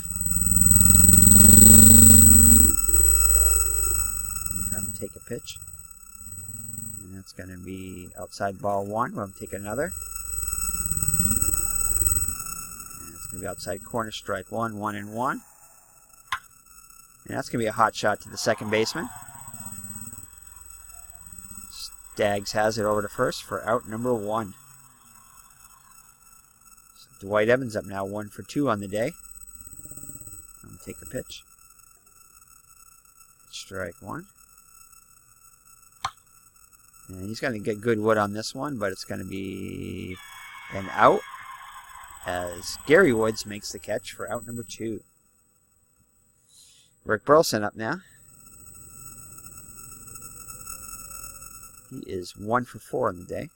Have him take a pitch. And that's going to be outside ball 1. We'll have him take another. Be outside corner, strike 1, 1-1. And that's going to be a hot shot to the second baseman. Staggs has it over to first for out number 1. So Dwight Evans up now, 1 for 2 on the day. I'm going to take a pitch. Strike 1. And he's going to get good wood on this one, but it's going to be an out, as Gary Woods makes the catch for out number 2. Rick Burleson up now. He is 1 for 4 on the day.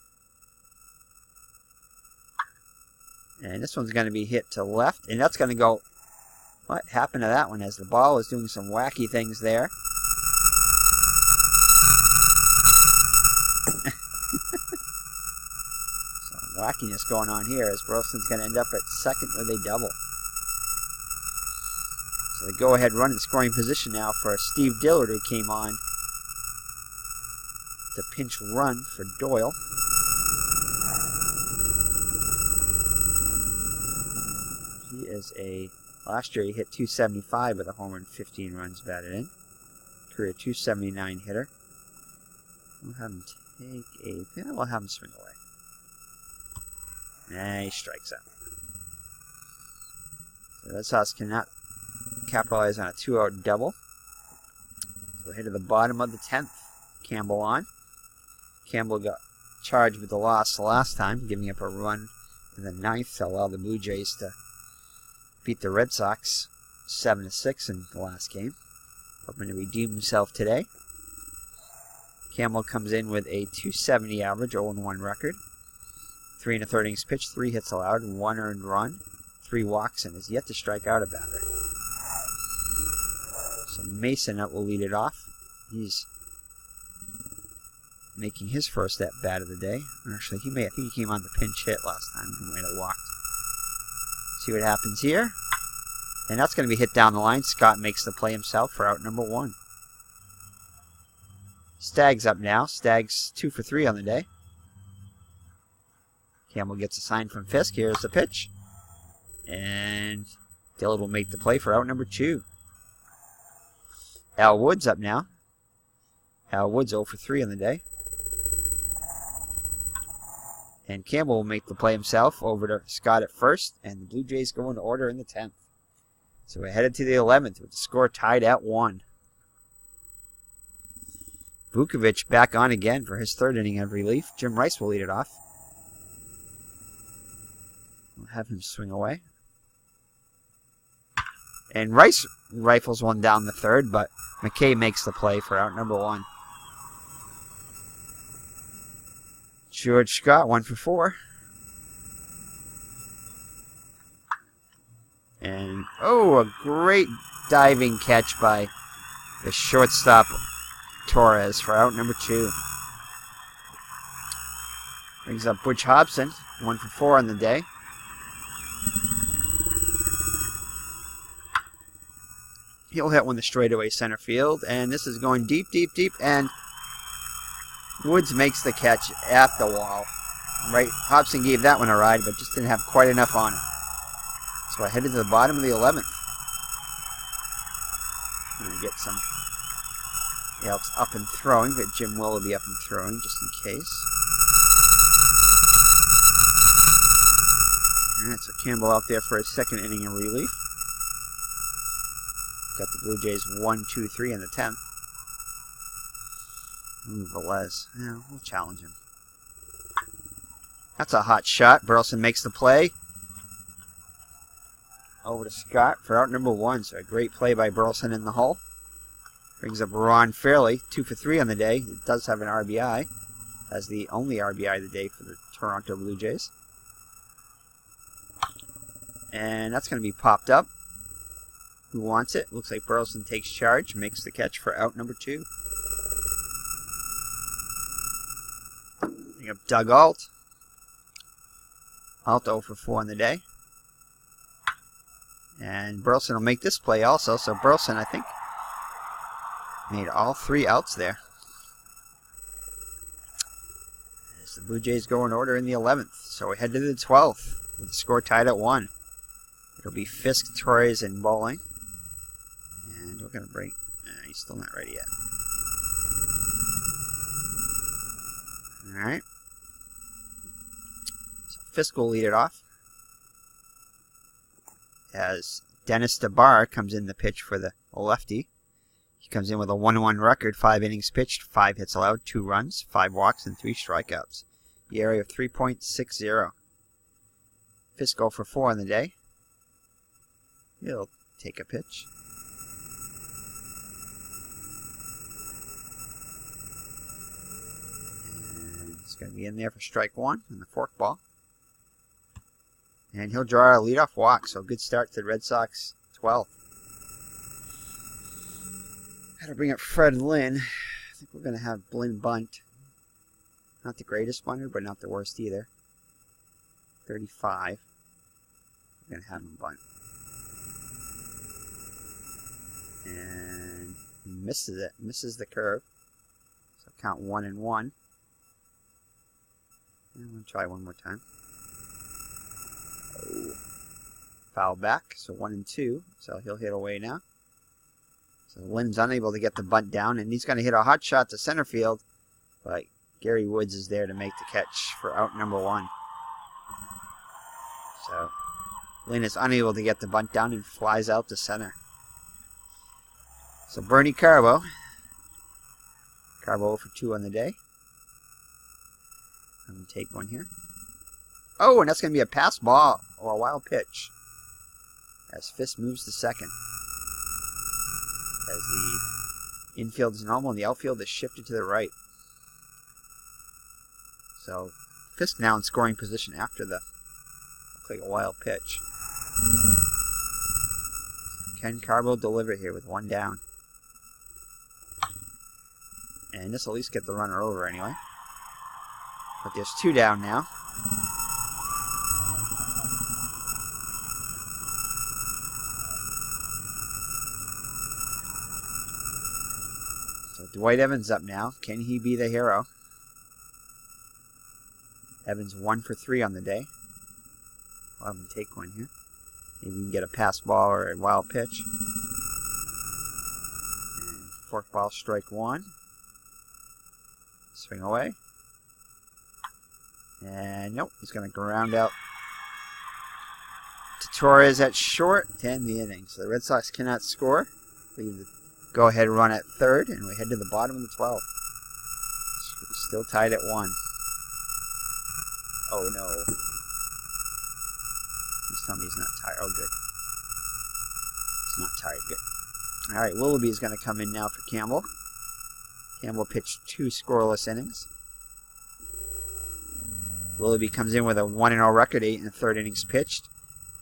And this one's going to be hit to left, and that's going to go... What happened to that one as the ball was doing some wacky things there? Wackiness going on here as Burleson's going to end up at second with a double. So the go-ahead run in scoring position now for Steve Dillard, who came on to pinch run for Doyle. He is last year he hit 275 with a homer and 15 runs batted in. Career 279 hitter. We'll have him we'll have him swing away. And he strikes out. So Red Sox cannot capitalize on a 2-out double. So we're headed to the bottom of the 10th. Campbell on. Campbell got charged with the loss the last time, giving up a run in the 9th to allow the Blue Jays to beat the Red Sox 7-6 in the last game. Hoping to redeem himself today. Campbell comes in with a .270 average, 0-1 record. 3 1/3 innings pitched, 3 hits allowed, 1 earned run, 3 walks, and is yet to strike out a batter. So Mason will lead it off. He's making his first at bat of the day. Actually, I think he came on the pinch hit last time. He might have walked. See what happens here. And that's going to be hit down the line. Scott makes the play himself for out number 1. Staggs up now. Staggs 2 for 3 on the day. Campbell gets a sign from Fisk. Here's the pitch. And Dillard will make the play for out number 2. Al Woods up now. Al Woods 0 for 3 on the day. And Campbell will make the play himself over to Scott at first. And the Blue Jays go into order in the 10th. So we're headed to the 11th with the score tied at 1. Vukovic back on again for his 3rd inning of relief. Jim Rice will lead it off. We'll have him swing away. And Rice rifles one down the 3rd, but McKay makes the play for out number 1. George Scott 1 for 4. And, a great diving catch by the shortstop Torres for out number 2. Brings up Butch Hobson, 1 for 4 on the day. He'll hit one to straightaway center field, and this is going deep, deep, deep, and Woods makes the catch at the wall. Right, Hobson gave that one a ride, but just didn't have quite enough on it. So I headed to the bottom of the 11th. I'm going to get some helps up and throwing, but Jim will be up and throwing just in case. Alright, so Campbell out there for his 2nd inning of relief. Got the Blue Jays 1, 2, 3 in the 10th. Velez. Yeah, we'll challenge him. That's a hot shot. Burleson makes the play. Over to Scott for out number 1. So a great play by Burleson in the hole. Brings up Ron Fairley, 2 for 3 on the day. It does have an RBI. As the only RBI of the day for the Toronto Blue Jays. And that's going to be popped up. Who wants it? Looks like Burleson takes charge. Makes the catch for out number 2. Bring up Doug Alt. Alt 0 for 4 on the day. And Burleson will make this play also. So Burleson, I think, made all 3 outs there. As the Blue Jays go in order in the 11th. So we head to the 12th. With the score tied at 1. It'll be Fisk, Torres, and Bowling. And we're going to bring... he's still not ready yet. Alright. So Fisk will lead it off. As Dennis DeBar comes in the pitch for the lefty. He comes in with a 1-1 record, 5 innings pitched, 5 hits allowed, 2 runs, 5 walks, and 3 strikeouts. The area of 3.60. Fisk 0 for 4 on the day. He'll take a pitch. And it's going to be in there for strike 1 in the fork ball. And he'll draw a leadoff walk, so good start to the Red Sox 12th. Had to bring up Fred Lynn. I think we're going to have Lynn bunt. Not the greatest bunter, but not the worst either. 35. We're going to have him bunt. And he misses it. Misses the curve. So count 1-1. And we'll try one more time. Oh. Foul back. So 1-2. So he'll hit away now. So Lynn's unable to get the bunt down, and he's going to hit a hot shot to center field. But Gary Woods is there to make the catch for out number 1. So Lynn is unable to get the bunt down and flies out to center. So Bernie Carbo. Carbo 0 for 2 on the day. I'm going to take one here. Oh, and that's going to be a pass ball or a wild pitch. As Fisk moves to second. As the infield is normal and the outfield is shifted to the right. So Fisk now in scoring position after the looks like a wild pitch. Can Carbo deliver here with one down? And this will at least get the runner over anyway. But there's two down now. So Dwight Evans up now. Can he be the hero? Evans 1 for 3 on the day. I'll have him take one here. Maybe we can get a pass ball or a wild pitch. And fork ball, strike one. Swing away. And nope, he's going to ground out to Torres at short to end the inning. So the Red Sox cannot score. Leave the go-ahead run at third, and we head to the bottom of the 12th. Still tied at 1. Oh no. Please tell me he's not tired. Oh, good. He's not tired. Good. Alright, Willoughby is going to come in now for Campbell. Campbell pitched 2 scoreless innings. Willoughby comes in with a 1-0 record, 8 1/3 innings pitched,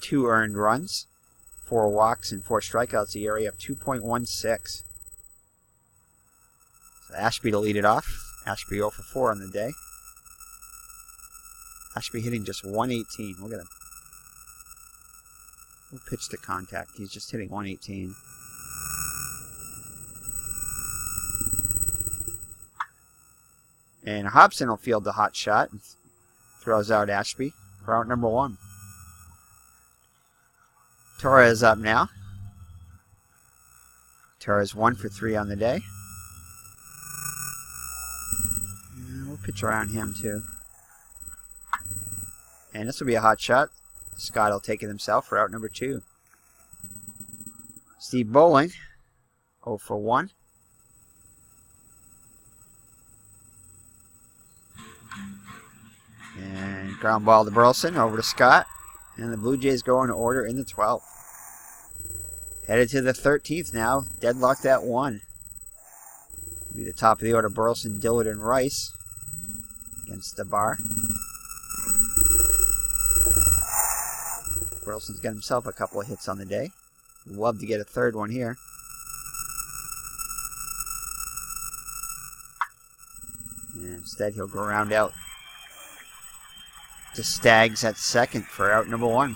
2 earned runs, 4 walks, and 4 strikeouts, the ERA of 2.16. So Ashby to lead it off. Ashby 0 for 4 on the day. Ashby hitting just 118. Look at him. We'll pitch to contact. He's just hitting 118. And Hobson will field the hot shot and throws out Ashby for out number 1. Torres up now. Torres 1 for 3 on the day. And we'll pitch around him too. And this will be a hot shot. Scott will take it himself for out number 2. Steve Bowling 0 for 1. And ground ball to Burleson, over to Scott. And the Blue Jays go in order in the 12th. Headed to the 13th now, deadlocked at 1. Be the top of the order, Burleson, Dillard, and Rice against the bar. Burleson's got himself a couple of hits on the day. Love to get a third one here. And instead he'll go round out to Staggs at second for out number 1.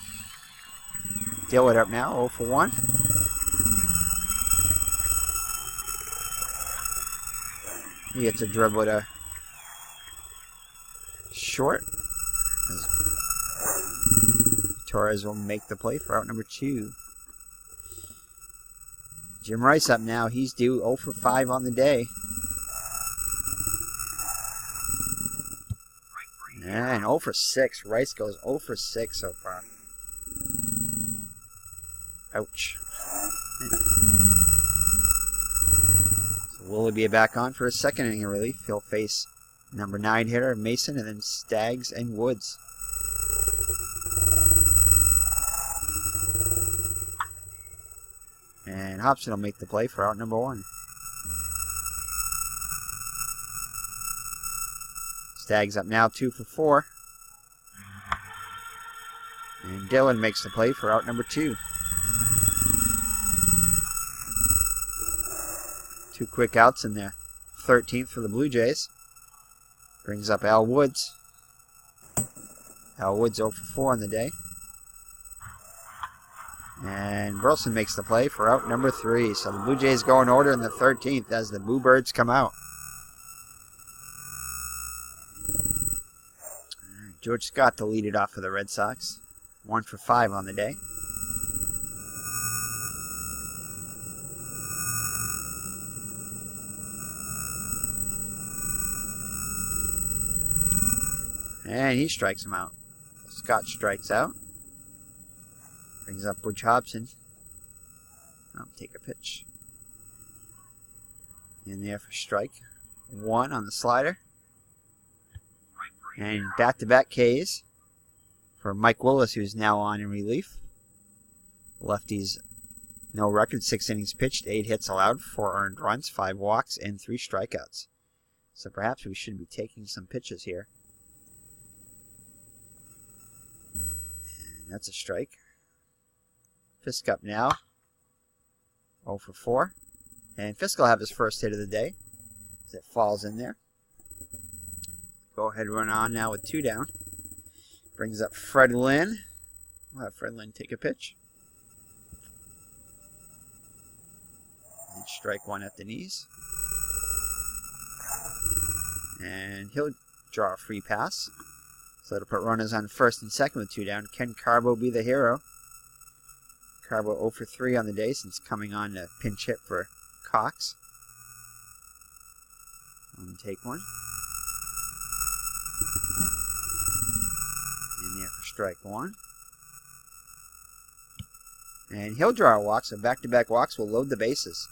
Dillard up now, 0 for 1. He gets a dribble to short. Torres will make the play for out number 2. Jim Rice up now. He's due 0 for 5 on the day. And 0 for 6. Rice goes 0 for 6 so far. Ouch. So Willoughby back on for a second inning of relief. He'll face number 9 hitter Mason and then Staggs and Woods. And Hobson will make the play for out number 1. Staggs up now, 2 for 4. And Dillon makes the play for out number 2. 2 quick outs in the 13th for the Blue Jays. Brings up Al Woods. Al Woods 0 for 4 on the day. And Burleson makes the play for out number 3. So the Blue Jays go in order in the 13th as the Bluebirds come out. George Scott to lead it off for the Red Sox. 1 for 5 on the day. And he strikes him out. Scott strikes out. Brings up Butch Hobson. I'll take a pitch. In there for strike 1 on the slider. And back-to-back Ks for Mike Willis, who's now on in relief. Lefties, no record, 6 innings pitched, 8 hits allowed, 4 earned runs, 5 walks, and 3 strikeouts. So perhaps we should be taking some pitches here. That's a strike. Fisk up now. 0 for 4. And Fisk will have his first hit of the day. As it falls in there. Go ahead, run on now with 2 down. Brings up Fred Lynn. We'll have Fred Lynn take a pitch. And strike 1 at the knees. And he'll draw a free pass. So it'll put runners on first and second with 2 down. Can Carbo be the hero? Carbo 0 for 3 on the day since coming on to pinch hit for Cox. Take 1. In there for strike 1. And he'll draw a walk, so back-to-back walks will load the bases.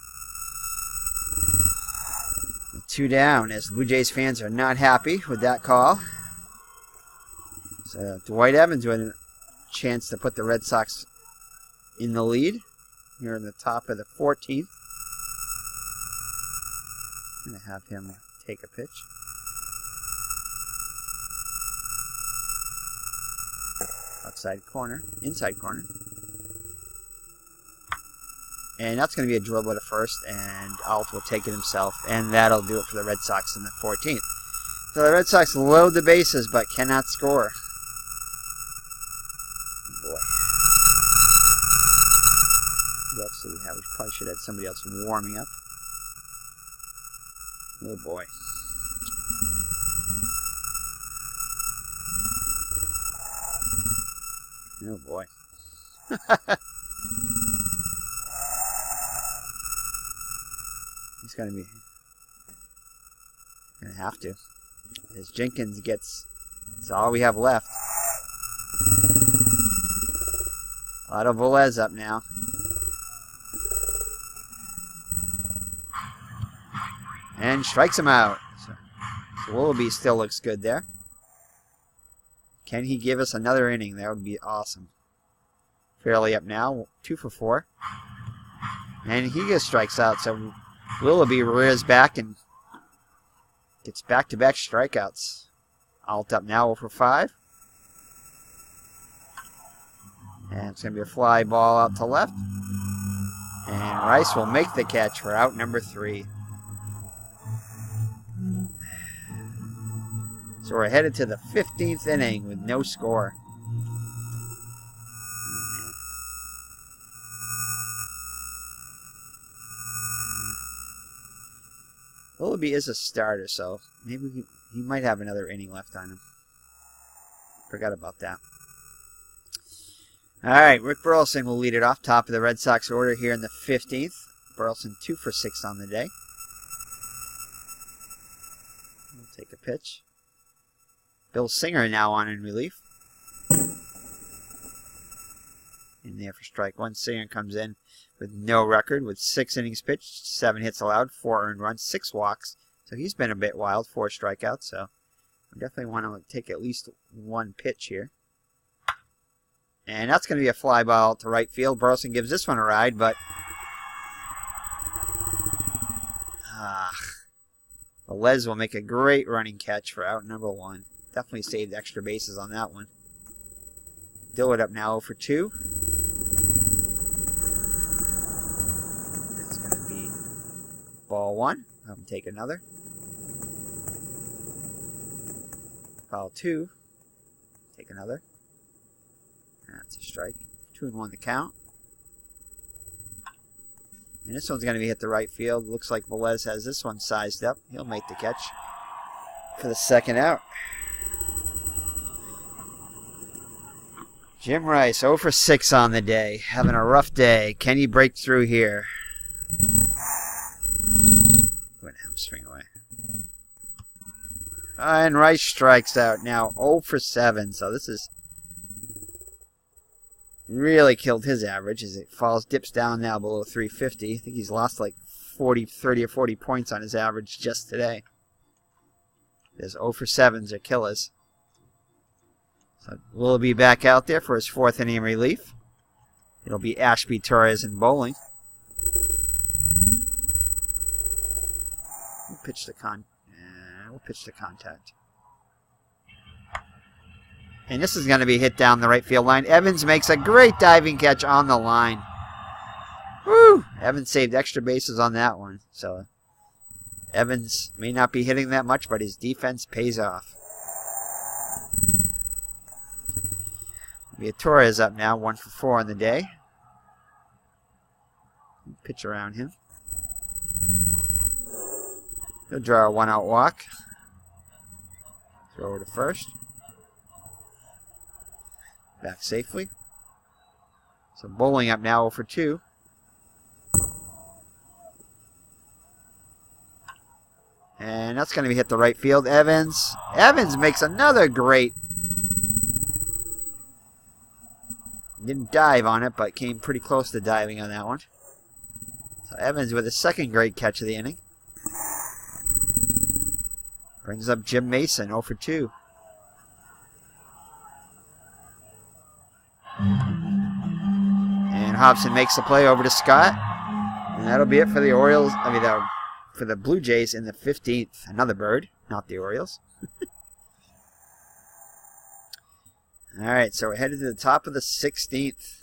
2 down, as Blue Jays fans are not happy with that call. So Dwight Evans with a chance to put the Red Sox in the lead here in the top of the 14th. I'm going to have him take a pitch. Outside corner, inside corner. And that's going to be a dribble to first, and Alt will take it himself, and that'll do it for the Red Sox in the 14th. So the Red Sox load the bases, but cannot score. Oh boy. Who else do we have? We probably should have had somebody else warming up. Oh boy. Oh boy. He's gonna have to. As Jenkins gets, that's all we have left. Otto Velez up now. And strikes him out. So Willoughby still looks good there. Can he give us another inning? That would be awesome. Fairly up now, 2 for 4. And he just strikes out, so Willoughby rears back and gets back-to-back strikeouts. Alt up now 0 for 5. And it's going to be a fly ball out to left. And Rice will make the catch for out number 3. So we're headed to the 15th inning with no score. Willoughby is a starter, so maybe he might have another inning left on him. Forgot about that. All right, Rick Burleson will lead it off, top of the Red Sox order here in the 15th. Burleson 2 for 6 on the day. We'll take a pitch. Bill Singer now on in relief. In there for strike 1. Singer comes in with no record, with 6 innings pitched, 7 hits allowed, 4 earned runs, 6 walks. So he's been a bit wild, 4 strikeouts. So we definitely want to take at least 1 pitch here. And that's going to be a fly ball to right field. Burleson gives this one a ride, but Velez will make a great running catch for out number 1. Definitely saved extra bases on that one. Dillard up now 0 for 2. That's going to be ball 1. Have him take another. Foul 2. Take another. That's a strike. 2-1 the count. And this one's going to be hit the right field. Looks like Velez has this one sized up. He'll make the catch for the second out. Jim Rice, 0 for 6 on the day. Having a rough day. Can he break through here? Going to have him swing away. And Rice strikes out now, 0 for 7. So this is really killed his average as it dips down now below 350. I think he's lost like 30 or 40 points on his average just today. His 0 for 7s are killers. So Willoughby back out there for his 4th inning relief. It'll be Ashby, Torres, and Bowling. We'll pitch the contact. And this is going to be hit down the right field line. Evans makes a great diving catch on the line. Woo! Evans saved extra bases on that one. So Evans may not be hitting that much, but his defense pays off. Torres up now, 1 for 4 on the day. Pitch around him. He'll draw a 1-out walk. Throw over to first. Back safely. So Bowling up now 0 for 2. And that's going to be hit the right field. Evans makes another great. Didn't dive on it, but came pretty close to diving on that one. So Evans with his second great catch of the inning. Brings up Jim Mason, 0 for 2. And Hobson makes the play over to Scott. And that'll be it for the Orioles. For the Blue Jays in the 15th. Another bird, not the Orioles. All right, so we're headed to the top of the 16th.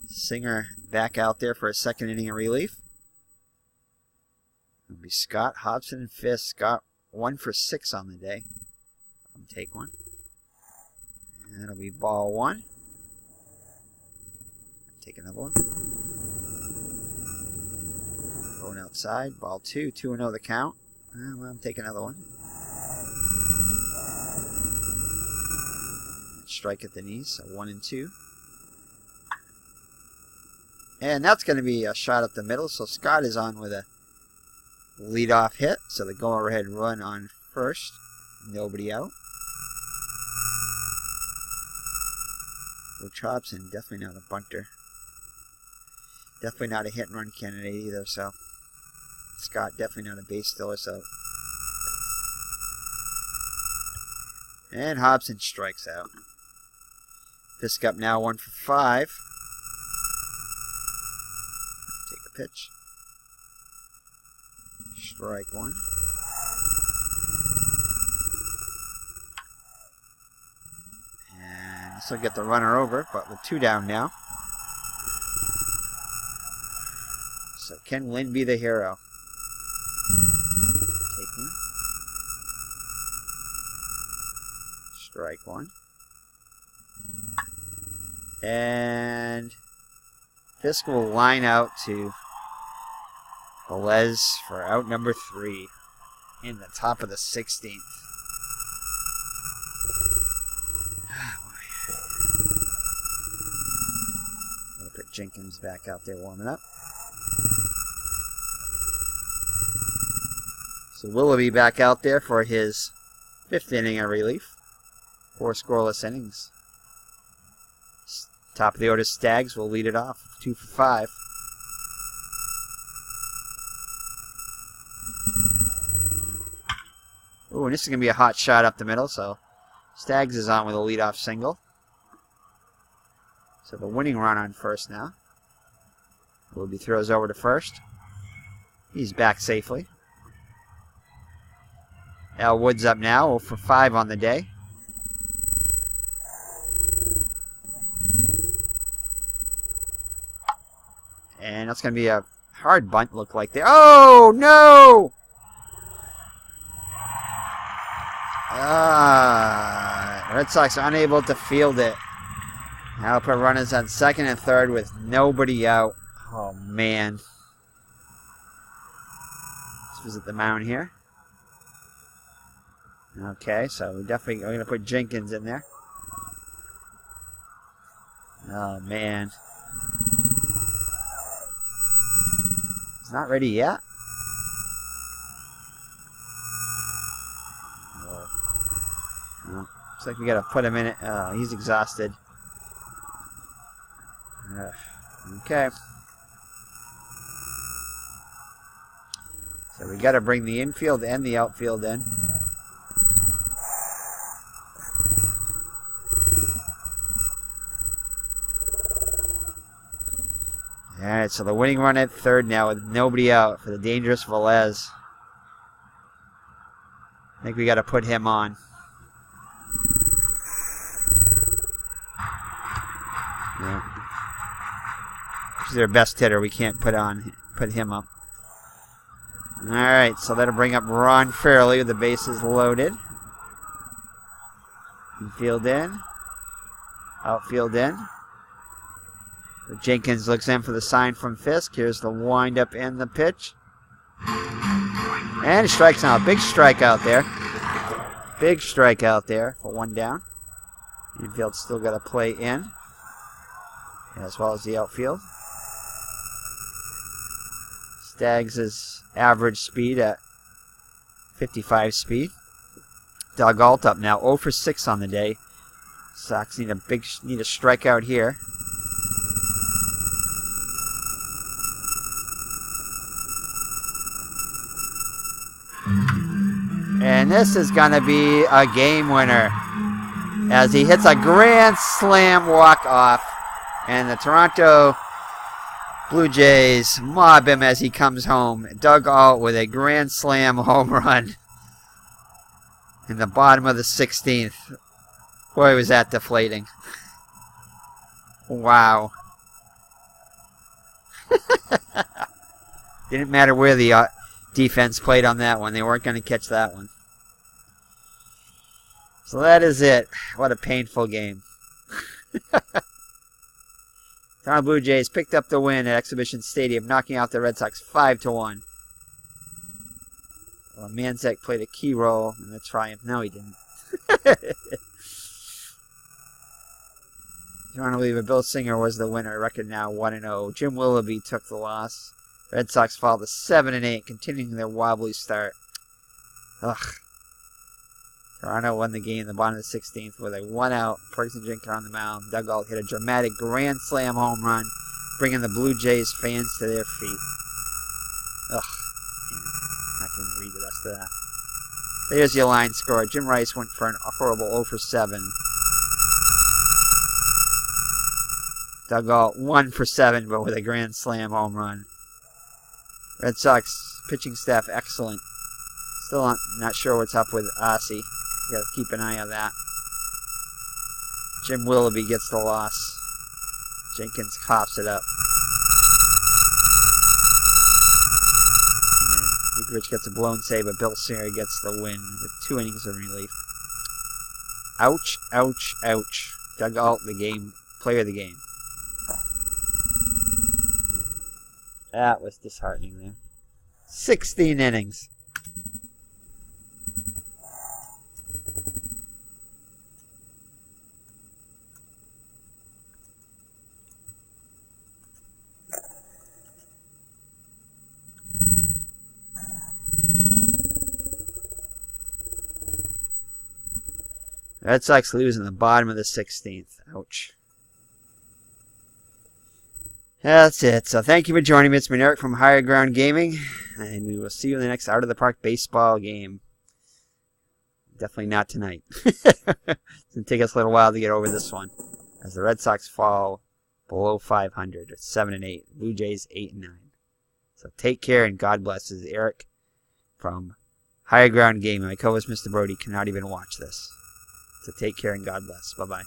Singer back out there for a second inning of relief. It'll be Scott, Hobson, and Fisk. Scott 1 for 6 on the day. Take one. And that'll be ball 1. Take another one. Going outside. Ball 2. 2-0 the count. Well, I'm taking another one. Strike at the knees. So 1 and 2. And that's going to be a shot up the middle. So Scott is on with a leadoff hit. So the go-ahead run on first. Nobody out. Coach Hobson, definitely not a bunter. Definitely not a hit and run candidate either, so Scott definitely not a base stealer, so. And Hobson strikes out. Fisk up now 1 for 5. Take a pitch. Strike 1. And this will get the runner over, but with 2 down now. So can Lynn be the hero? Take 1. Strike 1. And Fisk will line out to Velez for out number 3 in the top of the 16th. I'll put Jenkins back out there warming up. So Willoughby back out there for his 5th inning of relief. 4 scoreless innings. Top of the order, Staggs will lead it off. 2 for 5. Ooh, and this is going to be a hot shot up the middle, so Staggs is on with a leadoff single. So the winning run on first now. Willoughby throws over to first. He's back safely. Al Woods up now, 0 for 5 on the day. And that's going to be a hard bunt, look like there. Oh, no! Red Sox unable to field it. Now put runners on second and third with nobody out. Oh, man. Let's visit the mound here. Okay, so we're going to put Jenkins in there. Oh, man. He's not ready yet. Well, looks like we got to put him in it. Oh, he's exhausted. Okay. So we got to bring the infield and the outfield in. Alright, so the winning run at third now with nobody out for the dangerous Velez. think we got to put him on. Yeah. He's their best hitter. We can't put him up. All right, so that'll bring up Ron Fairley with the bases loaded. Infield in. Outfield in. Jenkins looks in for the sign from Fisk. Here's the windup and the pitch. And he strikes out. Big strikeout there. Big strikeout there for 1 down. Infield still got to play in, as well as the outfield. Staggs' average speed at 55 speed. Doug Alt up now, 0 for 6 on the day. Sox need a strikeout here. And this is going to be a game winner as he hits a grand slam walk-off. And the Toronto Blue Jays mob him as he comes home. Doug Alt with a grand slam home run in the bottom of the 16th. Boy, was that deflating. Wow. Didn't matter where the defense played on that one. They weren't going to catch that one. So that is it. What a painful game. Toronto Blue Jays picked up the win at Exhibition Stadium, knocking out the Red Sox 5-1. Well, Manzek played a key role in the triumph. No, he didn't. Toronto believer Bill Singer was the winner. Record now 1-0. Jim Willoughby took the loss. Red Sox fall to 7-8, continuing their wobbly start. Ugh. Toronto won the game in the bottom of the 16th with a 1-out. Ferguson Jenkins on the mound. Doug Alt hit a dramatic grand slam home run, bringing the Blue Jays fans to their feet. Ugh. I'm not going to read the rest of that. There's your line score. Jim Rice went for an horrible 0 for 7. Doug Alt 1 for 7, but with a grand slam home run. Red Sox pitching staff excellent. Still not sure what's up with Aase. Got to keep an eye on that. Jim Willoughby gets the loss. Jenkins coughs it up. And Rich gets a blown save, but Bill Singer gets the win with 2 innings of relief. Ouch, ouch, ouch. Doug Alt, the player of the game. That was disheartening there. 16 innings. Red Sox lose in the bottom of the 16th. Ouch. That's it. So thank you for joining me. It's been Eric from Higher Ground Gaming, and we will see you in the next Out of the Park baseball game. Definitely not tonight. It's going to take us a little while to get over this one, as the Red Sox fall below 500. It's 7-8. Blue Jays 8-9. So take care and God bless. This is Eric from Higher Ground Gaming. My co-host Mr. Brodie cannot even watch this. So take care and God bless. Bye-bye.